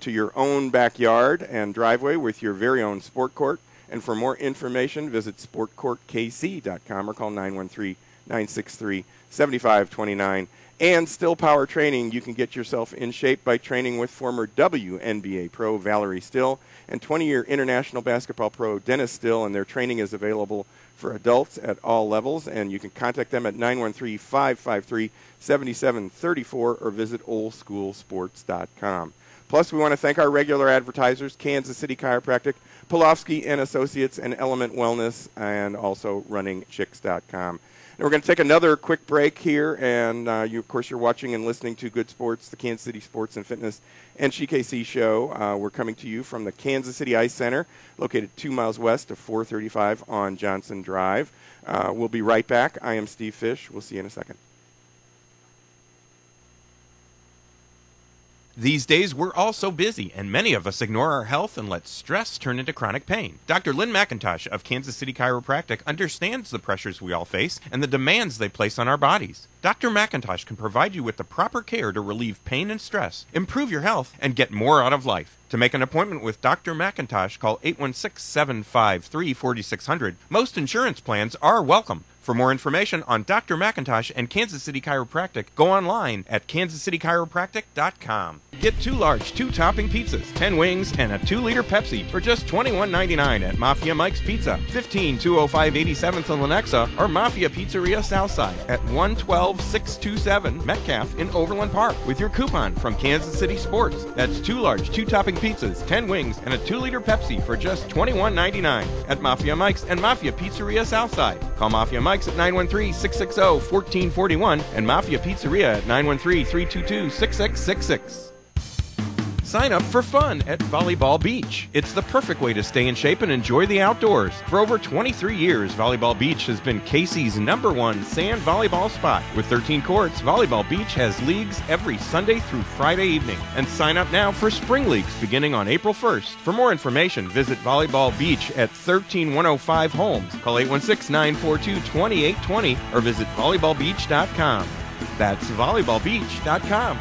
to your own backyard and driveway with your very own Sport Court. And for more information, visit sportcourtkc.com or call 913-963-7529. And Still Power Training, you can get yourself in shape by training with former WNBA pro Valerie Still and 20-year international basketball pro Dennis Still, and their training is available for adults at all levels, and you can contact them at 913-553-7734 or visit oldschoolsports.com. Plus, we want to thank our regular advertisers, Kansas City Chiropractic, Pulofsky and Associates, and Element Wellness, and also runningchicks.com. And we're going to take another quick break here, and of course, you're watching and listening to Good Sports, the Kansas City Sports and Fitness and SheKC show. We're coming to you from the Kansas City Ice Center, located 2 miles west of 435 on Johnson Drive. We'll be right back. I am Steve Fish. We'll see you in a second. These days, we're all so busy, and many of us ignore our health and let stress turn into chronic pain. Dr. Lynn McIntosh of Kansas City Chiropractic understands the pressures we all face and the demands they place on our bodies. Dr. McIntosh can provide you with the proper care to relieve pain and stress, improve your health, and get more out of life. To make an appointment with Dr. McIntosh, call 816-753-4600. Most insurance plans are welcome. For more information on Dr. McIntosh and Kansas City Chiropractic, go online at kansascitychiropractic.com. Get 2 large, 2-topping pizzas, 10 wings, and a 2-liter Pepsi for just $21.99 at Mafia Mike's Pizza, 15205 87th and Lenexa, or Mafia Pizzeria Southside at 112627 Metcalf in Overland Park with your coupon from Kansas City Sports. That's 2 large, 2-topping pizzas, 10 wings, and a 2-liter Pepsi for just $21.99 at Mafia Mike's and Mafia Pizzeria Southside. Call Mafia Mike's at 913-660-1441 and Mafia Pizzeria at 913-322-6666. Sign up for fun at Volleyball Beach. It's the perfect way to stay in shape and enjoy the outdoors. For over 23 years, Volleyball Beach has been KC's #1 sand volleyball spot. With 13 courts, Volleyball Beach has leagues every Sunday through Friday evening. And sign up now for spring leagues beginning on April 1st. For more information, visit Volleyball Beach at 13105 Holmes. Call 816-942-2820 or visit volleyballbeach.com. That's volleyballbeach.com.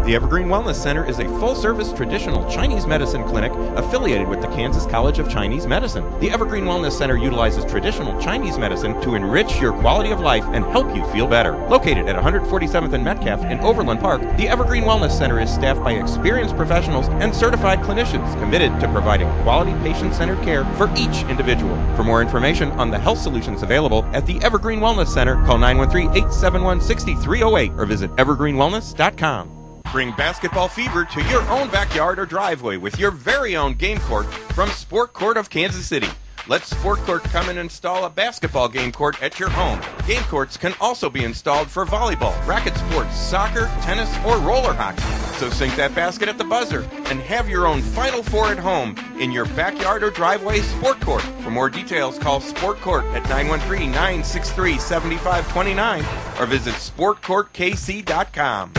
The Evergreen Wellness Center is a full-service traditional Chinese medicine clinic affiliated with the Kansas College of Chinese Medicine. The Evergreen Wellness Center utilizes traditional Chinese medicine to enrich your quality of life and help you feel better. Located at 147th and Metcalf in Overland Park, the Evergreen Wellness Center is staffed by experienced professionals and certified clinicians committed to providing quality patient-centered care for each individual. For more information on the health solutions available at the Evergreen Wellness Center, call 913-871-6308 or visit evergreenwellness.com. Bring basketball fever to your own backyard or driveway with your very own game court from Sport Court of Kansas City. Let Sport Court come and install a basketball game court at your home. Game courts can also be installed for volleyball, racket sports, soccer, tennis, or roller hockey. So sink that basket at the buzzer and have your own Final Four at home in your backyard or driveway Sport Court. For more details, call Sport Court at 913-963-7529 or visit sportcourtkc.com.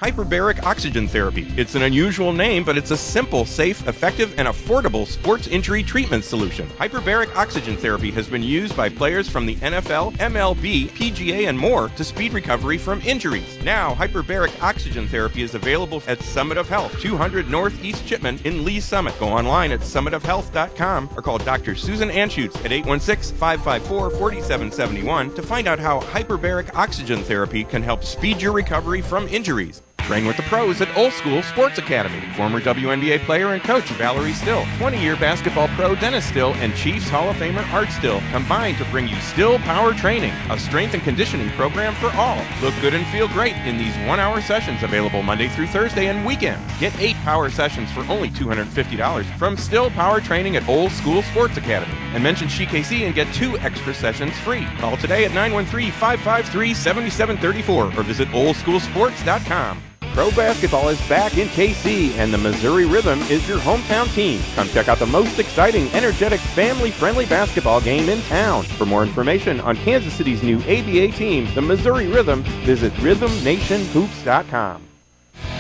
Hyperbaric oxygen therapy. It's an unusual name, but it's a simple, safe, effective, and affordable sports injury treatment solution. Hyperbaric oxygen therapy has been used by players from the NFL, MLB, PGA, and more to speed recovery from injuries. Now, hyperbaric oxygen therapy is available at Summit of Health, 200 Northeast Chipman in Lee Summit. Go online at summitofhealth.com or call Dr. Susan Anschutz at 816-554-4771 to find out how hyperbaric oxygen therapy can help speed your recovery from injuries. Train with the pros at Old School Sports Academy. Former WNBA player and coach Valerie Still, 20-year basketball pro Dennis Still, and Chiefs Hall of Famer Art Still combined to bring you Still Power Training, a strength and conditioning program for all. Look good and feel great in these one-hour sessions available Monday through Thursday and weekends. Get 8 power sessions for only $250 from Still Power Training at Old School Sports Academy. And mention SheKC and get 2 extra sessions free. Call today at 913-553-7734 or visit oldschoolsports.com. Pro basketball is back in KC, and the Missouri Rhythm is your hometown team. Come check out the most exciting, energetic, family-friendly basketball game in town. For more information on Kansas City's new ABA team, the Missouri Rhythm, visit rhythmnationhoops.com.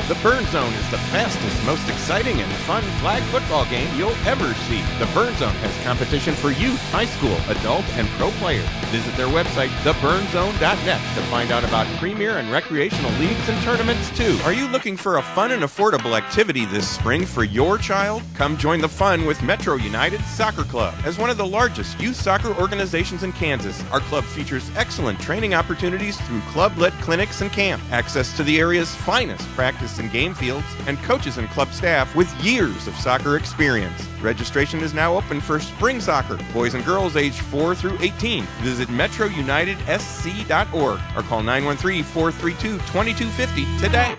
The Burn Zone is the fastest, most exciting, and fun flag football game you'll ever see. The Burn Zone has competition for youth, high school, adult, and pro players. Visit their website, theburnzone.net, to find out about premier and recreational leagues and tournaments, too. Are you looking for a fun and affordable activity this spring for your child? Come join the fun with Metro United Soccer Club. As one of the largest youth soccer organizations in Kansas, our club features excellent training opportunities through club-led clinics and camp, access to the area's finest practice and game fields, and coaches and club staff with years of soccer experience. Registration is now open for spring soccer, boys and girls aged 4 through 18. Visit metrounitedsc.org or call 913-432-2250 today.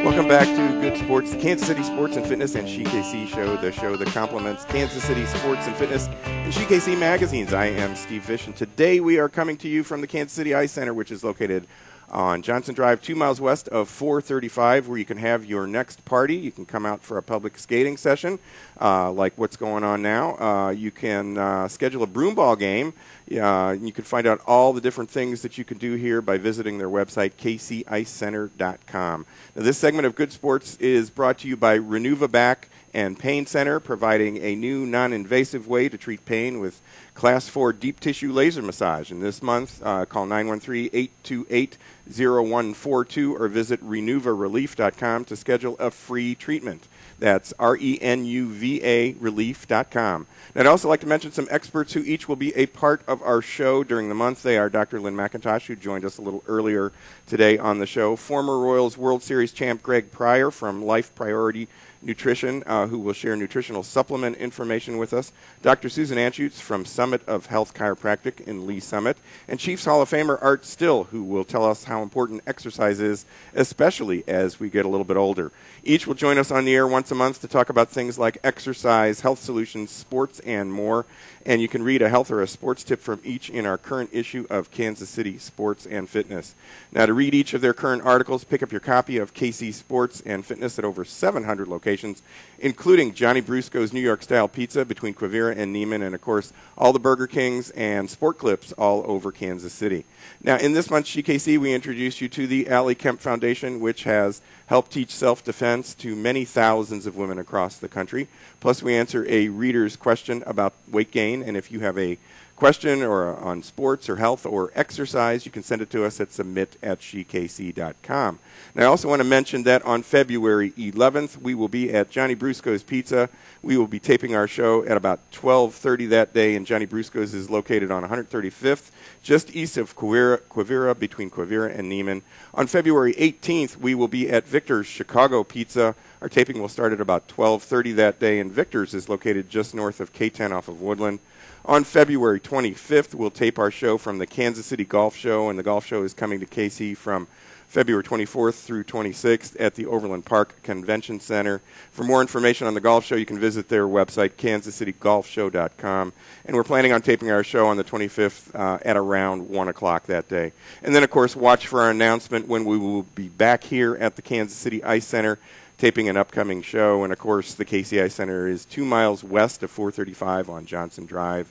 Welcome back to Good Sports, the Kansas City Sports and Fitness and SheKC show, the show that complements Kansas City Sports and Fitness and SheKC magazines. I am Steve Fish, and today we are coming to you from the Kansas City Ice Center, which is located on Johnson Drive, 2 miles west of 435, where you can have your next party. You can come out for a public skating session, like what's going on now. You can schedule a broomball game. You can find out all the different things that you can do here by visiting their website, kcicecenter.com. Now, this segment of Good Sports is brought to you by Renuva Back and Pain Center, providing a new non-invasive way to treat pain with Class 4 deep tissue laser massage. And this month, call 913-828-0142 or visit renuvarelief.com to schedule a free treatment. That's RENUVA relief.com. And I'd also like to mention some experts who each will be a part of our show during the month. They are Dr. Lynn McIntosh, who joined us a little earlier today on the show, former Royals World Series champ Greg Pryor from Life Priority Nutrition, who will share nutritional supplement information with us, Dr. Susan Anschutz from Summit of Health Chiropractic in Lee Summit, and Chiefs Hall of Famer Art Still, who will tell us how important exercise is, especially as we get a little bit older. Each will join us on the air once a month to talk about things like exercise, health solutions, sports, and more. And you can read a health or a sports tip from each in our current issue of Kansas City Sports and Fitness. Now, to read each of their current articles, pick up your copy of KC Sports and Fitness at over 700 locations, including Johnny Brusco's New York-style pizza between Quivira and Neiman, and, of course, all the Burger Kings and Sport Clips all over Kansas City. Now, in this month's SheKC, we introduced you to the Allie Kemp Foundation, which has helped teach self-defense to many thousands of women across the country. Plus, we answer a reader's question about weight gain, and if you have a question or on sports or health or exercise, you can send it to us at submit@shekc.com. And I also want to mention that on February 11th, we will be at Johnny Brusco's Pizza. We will be taping our show at about 12:30 that day, and Johnny Brusco's is located on 135th, just east of Quivira, between Quivira and Neiman. On February 18th, we will be at Victor's Chicago Pizza. Our taping will start at about 12:30 that day, and Victor's is located just north of K10 off of Woodland. On February 25th, we'll tape our show from the Kansas City Golf Show, and the golf show is coming to KC from February 24th through 26th at the Overland Park Convention Center. For more information on the golf show, you can visit their website, kansascitygolfshow.com. And we're planning on taping our show on the 25th at around 1 o'clock that day. And then, of course, watch for our announcement when we will be back here at the Kansas City Ice Center taping an upcoming show. And, of course, the KC Ice Center is 2 miles west of 435 on Johnson Drive.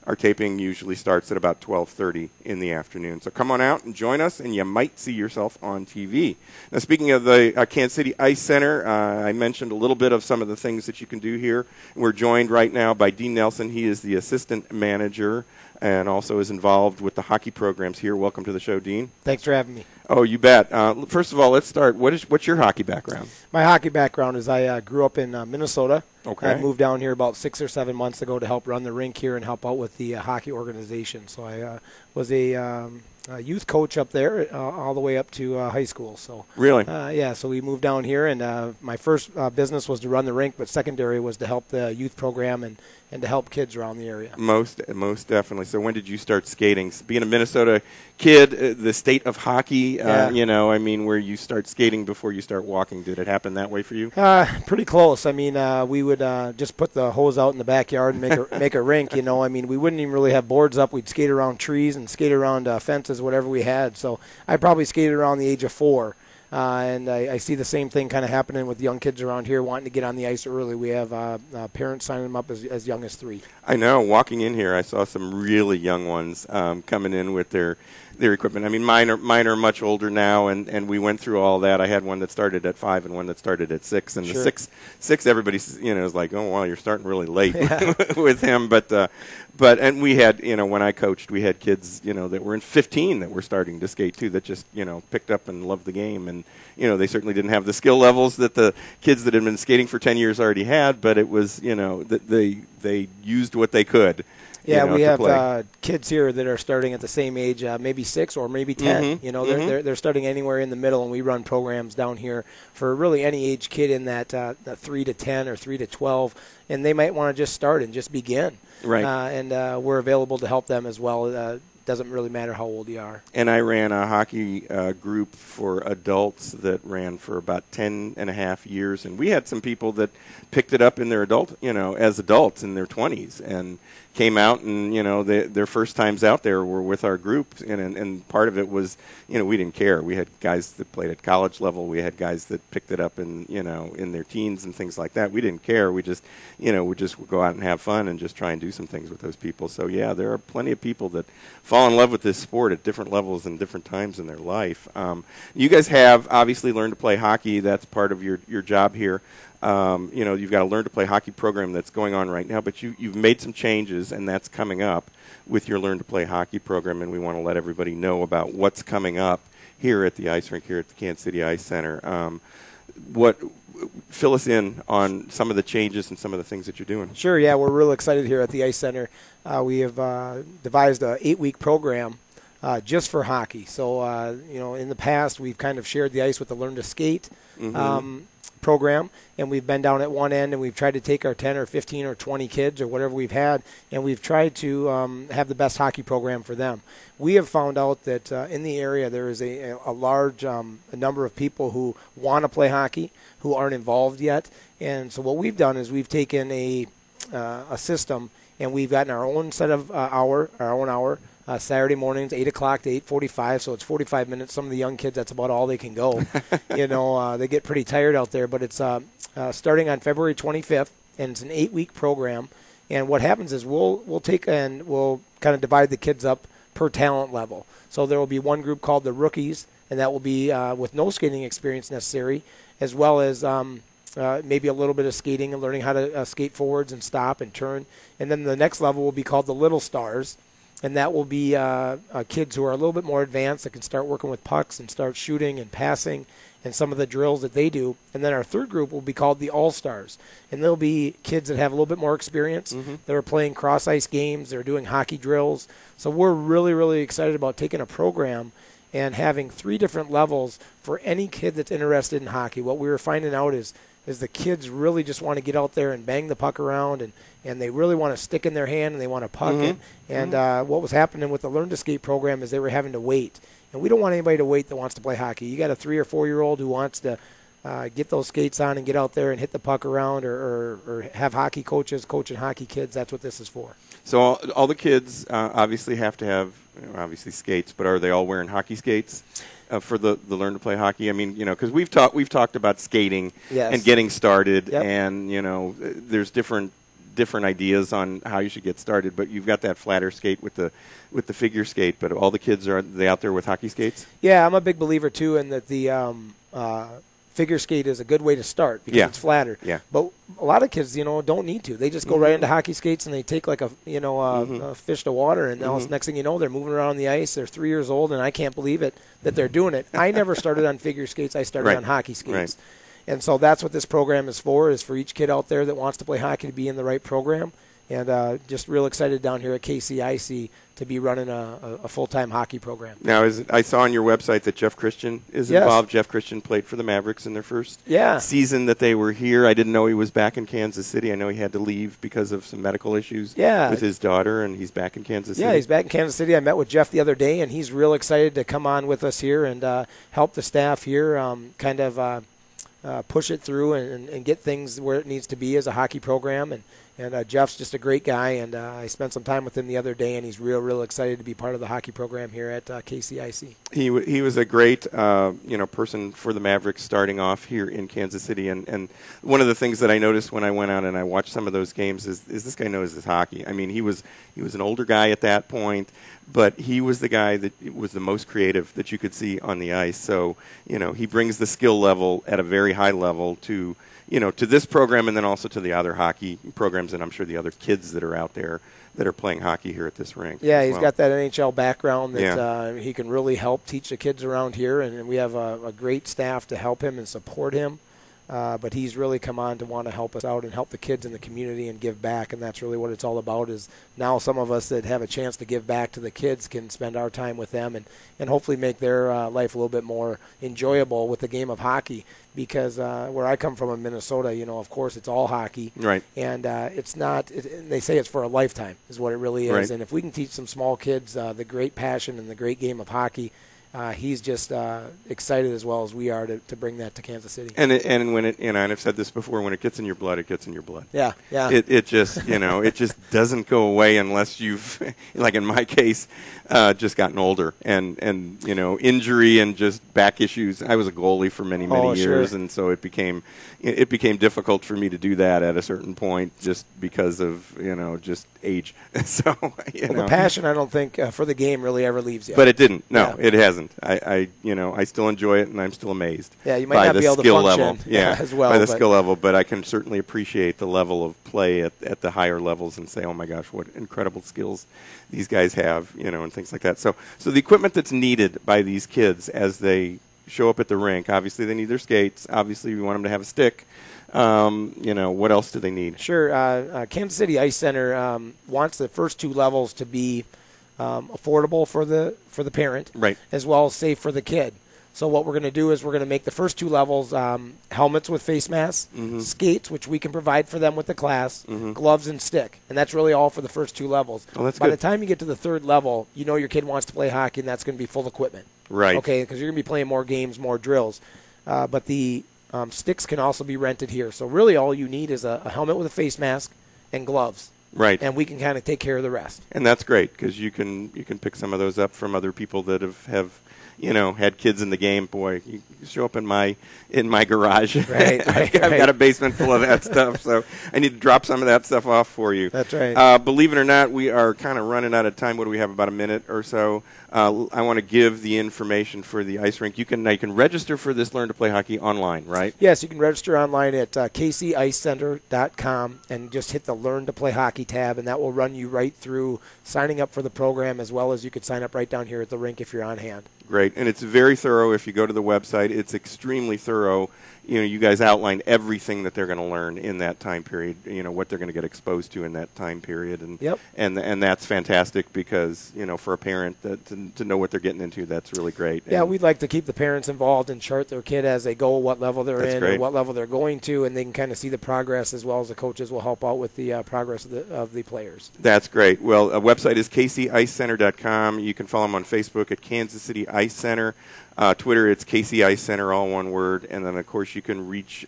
Our taping usually starts at about 12:30 in the afternoon. So come on out and join us, and you might see yourself on TV. Now, speaking of the Kansas City Ice Center, I mentioned a little bit of some of the things that you can do here. We're joined right now by Dean Nelson. He is the assistant manager and also is involved with the hockey programs here. Welcome to the show, Dean. Thanks for having me. Oh, you bet. First of all, let's start. What's your hockey background? My hockey background is I grew up in Minnesota. Okay. I moved down here about 6 or 7 months ago to help run the rink here and help out with the hockey organization. So I was a youth coach up there all the way up to high school. So really? Yeah, so we moved down here, and my first business was to run the rink, but secondary was to help the youth program and to help kids around the area. Most definitely. So when did you start skating? Being a Minnesota kid, the state of hockey, where you start skating before you start walking, did it happen that way for you? Pretty close. I mean, we would just put the hose out in the backyard and make a rink, we wouldn't even really have boards up. We'd skate around trees and skate around fences, whatever we had. So I probably skated around the age of 4. And I see the same thing kind of happening with young kids around here wanting to get on the ice early. We have parents signing them up as young as 3. I know. Walking in here, I saw some really young ones coming in with their equipment. I mean, mine are much older now, and we went through all that. I had one that started at 5 and one that started at 6. And sure. The six, everybody is like, oh, wow, you're starting really late with him. But we had, when I coached, we had kids, that were in 15 that were starting to skate too, that just, picked up and loved the game. And, they certainly didn't have the skill levels that the kids that had been skating for 10 years already had, but it was, that they used what they could. Yeah, we have kids here that are starting at the same age, maybe 6 or maybe 10. Mm-hmm. They're starting anywhere in the middle, and we run programs down here for really any age kid in that 3 to 10 or 3 to 12, and they might want to just start and just begin. Right. And we're available to help them as well. Doesn't really matter how old you are. And I ran a hockey group for adults that ran for about 10 and a half years, and we had some people that picked it up in their as adults in their 20s and came out, and their first times out there were with our group, and part of it was we didn't care. We had guys that played at college level. We had guys that picked it up in their teens and things like that. We didn't care. We just would just go out and have fun and just try and do some things with those people. So yeah, there are plenty of people that fall in love with this sport at different levels and different times in their life. You guys have obviously learned to play hockey. That's part of your job here. You've got a Learn to Play Hockey program that's going on right now, but you've made some changes, and that's coming up with your Learn to Play Hockey program, and we want to let everybody know about what's coming up here at the ice rink here at the Kansas City Ice Center. Fill us in on some of the changes and some of the things that you're doing. Sure, yeah, we're real excited here at the Ice Center. We have devised an 8-week program just for hockey. So, in the past, we've kind of shared the ice with the Learn to Skate program, and we've been down at one end, and we've tried to take our 10 or 15 or 20 kids or whatever we've had, and we've tried to have the best hockey program for them. We have found out that in the area there is a large number of people who want to play hockey who aren't involved yet, and so what we've done is we've taken a system, and we've gotten our own set of our own hour. Saturday mornings, 8 o'clock to 8:45, so it's 45 minutes. Some of the young kids, that's about all they can go. They get pretty tired out there. But it's starting on February 25th, and it's an 8-week program. And what happens is we'll take and we'll kind of divide the kids up per talent level. So there will be one group called the rookies, and that will be with no skating experience necessary, as well as maybe a little bit of skating and learning how to skate forwards and stop and turn. And then the next level will be called the little stars. and that will be kids who are a little bit more advanced that can start working with pucks and start shooting and passing and some of the drills that they do. And then our third group will be called the All-Stars, and they'll be kids that have a little bit more experience. They're playing cross-ice games. They're doing hockey drills. So we're really, really excited about taking a program and having 3 different levels for any kid that's interested in hockey. What we were finding out is the kids really just want to get out there and bang the puck around, and they really want to stick in their hand and they want to puck it. And what was happening with the Learn to Skate program is they were having to wait. And we don't want anybody to wait that wants to play hockey. You got a 3 or 4-year-old who wants to get those skates on and get out there and hit the puck around, or have hockey coaches coaching hockey kids. That's what this is for. So all the kids obviously have to have obviously skates, but are they all wearing hockey skates for the Learn to Play Hockey? I mean, because we've talked about skating and getting started, and there's different ideas on how you should get started. But you've got that flatter skate with the figure skate. But all the kids, are they out there with hockey skates? Yeah, I'm a big believer too in that the figure skate is a good way to start because it's flatter. Yeah. But a lot of kids, don't need to. They just go right into hockey skates and they take like a fish to water, and next thing you know, they're moving around the ice. They're 3 years old, and I can't believe it that they're doing it. I never started on figure skates. I started on hockey skates. Right. And so that's what this program is for each kid out there that wants to play hockey to be in the right program. And just real excited down here at KCIC to be running a full-time hockey program. Now, I saw on your website that Jeff Christian is involved. Jeff Christian played for the Mavericks in their first season that they were here. I didn't know he was back in Kansas City. I know he had to leave because of some medical issues with his daughter, and he's back in Kansas City. Yeah, he's back in Kansas City. I met with Jeff the other day, and he's real excited to come on with us here and help the staff here push it through and get things where it needs to be as a hockey program. And Jeff's just a great guy, and I spent some time with him the other day, and he's real excited to be part of the hockey program here at KCIC. He was a great person for the Mavericks starting off here in Kansas City, and one of the things that I noticed when I went out and I watched some of those games is this guy knows his hockey. I mean, he was an older guy at that point, but he was the guy that was the most creative that you could see on the ice. So he brings the skill level at a very high level to this program, and then also to the other hockey programs, and I'm sure the other kids that are out there that are playing hockey here at this rink. Yeah, he's got that NHL background that he can really help teach the kids around here, and we have a great staff to help him and support him. But he's really come on to want to help us out and help the kids in the community and give back, and that's really what it's all about. Is now some of us that have a chance to give back to the kids can spend our time with them and hopefully make their life a little bit more enjoyable with the game of hockey. Because where I come from in Minnesota, of course it's all hockey, right? And it's not. They say it's for a lifetime, is what it really is. Right. And if we can teach some small kids the great passion and the great game of hockey. He's just excited as well as we are to bring that to Kansas City. And when it, and I've said this before, when it gets in your blood, it gets in your blood. Yeah. It just it just doesn't go away unless you've, like in my case, just gotten older and injury and just back issues. I was a goalie for many years, and so it became difficult for me to do that at a certain point just because of just age. So the passion, I don't think for the game really ever leaves you. But it didn't. No, it hasn't. I still enjoy it, and I'm still amazed. Yeah, you might not be able to function as well. By the skill level, but I can certainly appreciate the level of play at the higher levels and say, oh my gosh, what incredible skills these guys have, and things like that. So the equipment that's needed by these kids as they show up at the rink, obviously they need their skates. Obviously we want them to have a stick. What else do they need? Sure. Kansas City Ice Center wants the first 2 levels to be affordable for the parent, right, as well as safe for the kid. So what we're going to do is we're going to make the first 2 levels helmets with face masks, skates, which we can provide for them with the class, gloves and stick. And that's really all for the first 2 levels. Oh, that's By good. the time you get to the 3rd level, your kid wants to play hockey, and that's going to be full equipment. Right. Okay, because you're going to be playing more games, more drills. But the sticks can also be rented here. So really all you need is a helmet with a face mask and gloves. Right. And we can kind of take care of the rest. And that's great because you can pick some of those up from other people that have had kids in the game, boy, you show up in my garage. Right. I've got a basement full of that stuff, so I need to drop some of that stuff off for you. That's right. Believe it or not, we are kind of running out of time. What do we have, about a minute or so? I want to give the information for the ice rink. You can register for this Learn to Play Hockey online, right? Yes, you can register online at kcicecenter.com and just hit the Learn to Play Hockey tab, and that will run you right through signing up for the program, as well as you could sign up right down here at the rink if you're on hand. Great, and it's very thorough. If you go to the website, it's extremely thorough. You guys outlined everything that they're going to learn in that time period, what they're going to get exposed to in that time period. And yep. and that's fantastic because, for a parent to know what they're getting into, that's really great. Yeah, and we'd like to keep the parents involved and chart their kid as they go, what level they're in, great. or what level they're going to, and they can kind of see the progress, as well as the coaches will help out with the progress of the players. That's great. Well, a website is kcicecenter.com. You can follow them on Facebook at Kansas City Ice Center. Twitter, it's KC Ice Center, all one word. And then, of course, you can reach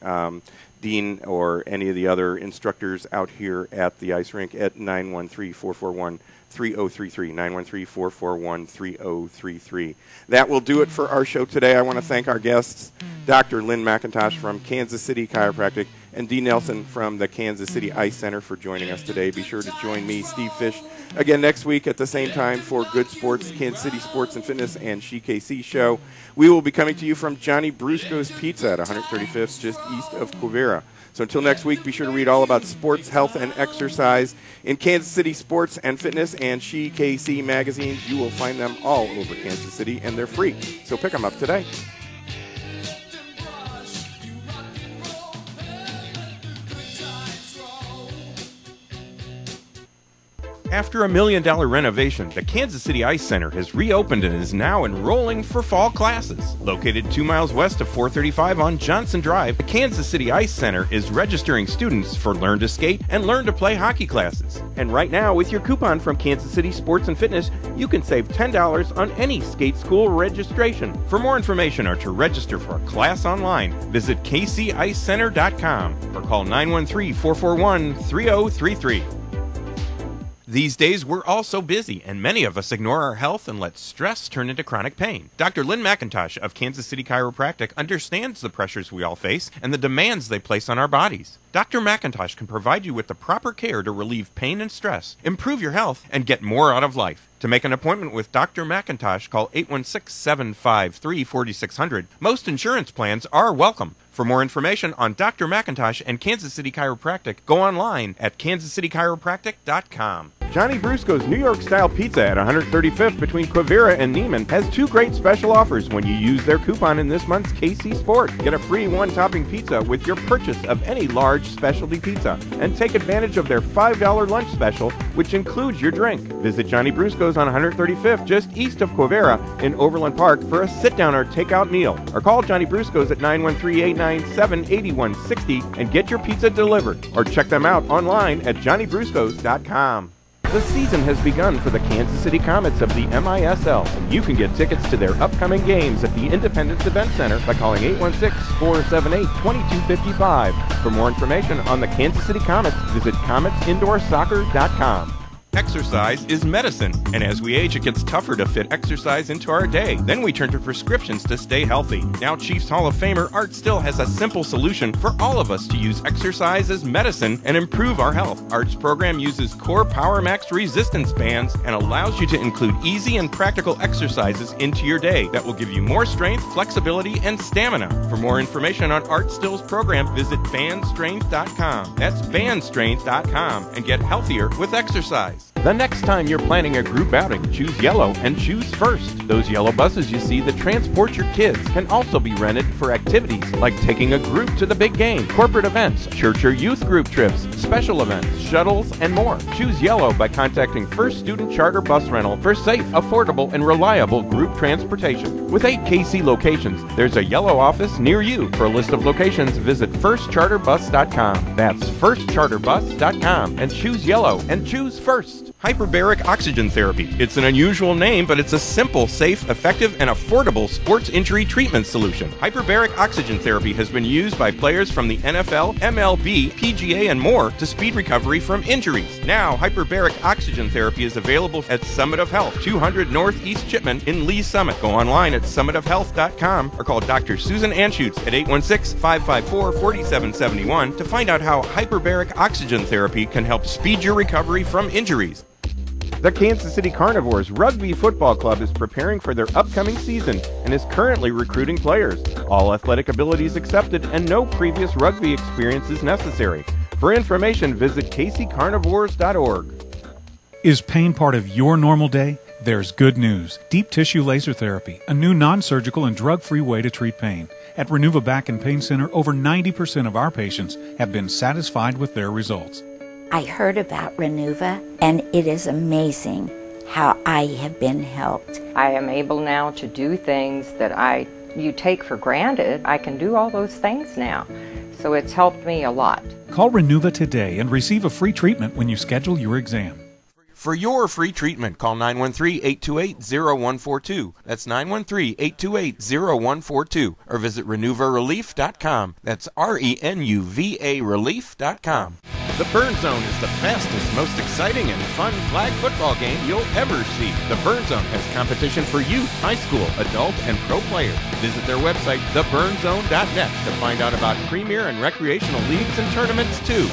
Dean or any of the other instructors out here at the ice rink at 913-441-3033, 913-441-3033. That will do it for our show today. I want to thank our guests, Dr. Lynn McIntosh from Kansas City Chiropractic and Dean Nelson from the Kansas City Ice Center for joining us today. Be sure to join me, Steve Fish, again next week at the same time for Good Sports, Kansas City Sports and Fitness, and SheKC Show. We will be coming to you from Johnny Brusco's Pizza at 135th, just east of Quivira. So until next week, be sure to read all about sports, health, and exercise in Kansas City Sports and Fitness and SheKC magazines. You will find them all over Kansas City, and they're free. So pick them up today. After a $1 million renovation, the Kansas City Ice Center has reopened and is now enrolling for fall classes. Located 2 miles west of 435 on Johnson Drive, the Kansas City Ice Center is registering students for Learn to Skate and Learn to Play hockey classes. And right now, with your coupon from Kansas City Sports and Fitness, you can save $10 on any skate school registration. For more information or to register for a class online, visit kcicecenter.com or call 913-441-3033. These days, we're all so busy, and many of us ignore our health and let stress turn into chronic pain. Dr. Lynn McIntosh of Kansas City Chiropractic understands the pressures we all face and the demands they place on our bodies. Dr. McIntosh can provide you with the proper care to relieve pain and stress, improve your health, and get more out of life. To make an appointment with Dr. McIntosh, call 816-753-4600. Most insurance plans are welcome. For more information on Dr. McIntosh and Kansas City Chiropractic, go online at kansascitychiropractic.com. Johnny Brusco's New York-style pizza at 135th between Quivira and Neiman has two great special offers when you use their coupon in this month's KC Sport. Get a free one-topping pizza with your purchase of any large specialty pizza, and take advantage of their $5 lunch special, which includes your drink. Visit Johnny Brusco's on 135th, just east of Quivira in Overland Park, for a sit-down or take-out meal. Or call Johnny Brusco's at 913-897-8160 and get your pizza delivered. Or check them out online at johnnybruscos.com. The season has begun for the Kansas City Comets of the MISL, and you can get tickets to their upcoming games at the Independence Event Center by calling 816-478-2255. For more information on the Kansas City Comets, visit cometsindoor.soccer.com. Exercise is medicine, and as we age, it gets tougher to fit exercise into our day. Then we turn to prescriptions to stay healthy. Now Chiefs Hall of Famer Art Still has a simple solution for all of us to use exercise as medicine and improve our health. Art's program uses Core Power Max resistance bands and allows you to include easy and practical exercises into your day that will give you more strength, flexibility, and stamina. For more information on Art Still's program, visit bandstrength.com. That's bandstrength.com, and get healthier with exercise. The next time you're planning a group outing, choose yellow and choose first. Those yellow buses you see that transport your kids can also be rented for activities like taking a group to the big game, corporate events, church or youth group trips, special events, shuttles, and more. Choose yellow by contacting First Student Charter Bus Rental for safe, affordable, and reliable group transportation. With 8 KC locations, there's a yellow office near you. For a list of locations, visit firstcharterbus.com. That's firstcharterbus.com, and choose yellow and choose first. Hyperbaric oxygen therapy. It's an unusual name, but it's a simple, safe, effective, and affordable sports injury treatment solution. Hyperbaric oxygen therapy has been used by players from the NFL, MLB, PGA, and more to speed recovery from injuries. Now, hyperbaric oxygen therapy is available at Summit of Health, 200 North East Chipman in Lee Summit. Go online at summitofhealth.com or call Dr. Susan Anschutz at 816-554-4771 to find out how hyperbaric oxygen therapy can help speed your recovery from injuries. The Kansas City Carnivores Rugby Football Club is preparing for their upcoming season and is currently recruiting players. All athletic abilities accepted and no previous rugby experience is necessary. For information, visit kccarnivores.org. Is pain part of your normal day? There's good news. Deep tissue laser therapy, a new non-surgical and drug-free way to treat pain. At Renuva Back and Pain Center, over 90% of our patients have been satisfied with their results. I heard about Renuva, and it is amazing how I have been helped. I am able now to do things that you take for granted. I can do all those things now. So it's helped me a lot. Call Renuva today and receive a free treatment when you schedule your exam. For your free treatment, call 913-828-0142. That's 913-828-0142. Or visit RenuvaRelief.com. That's RENUVA Relief.com. The Burn Zone is the fastest, most exciting, and fun flag football game you'll ever see. The Burn Zone has competition for youth, high school, adult, and pro players. Visit their website, theburnzone.net, to find out about premier and recreational leagues and tournaments, too.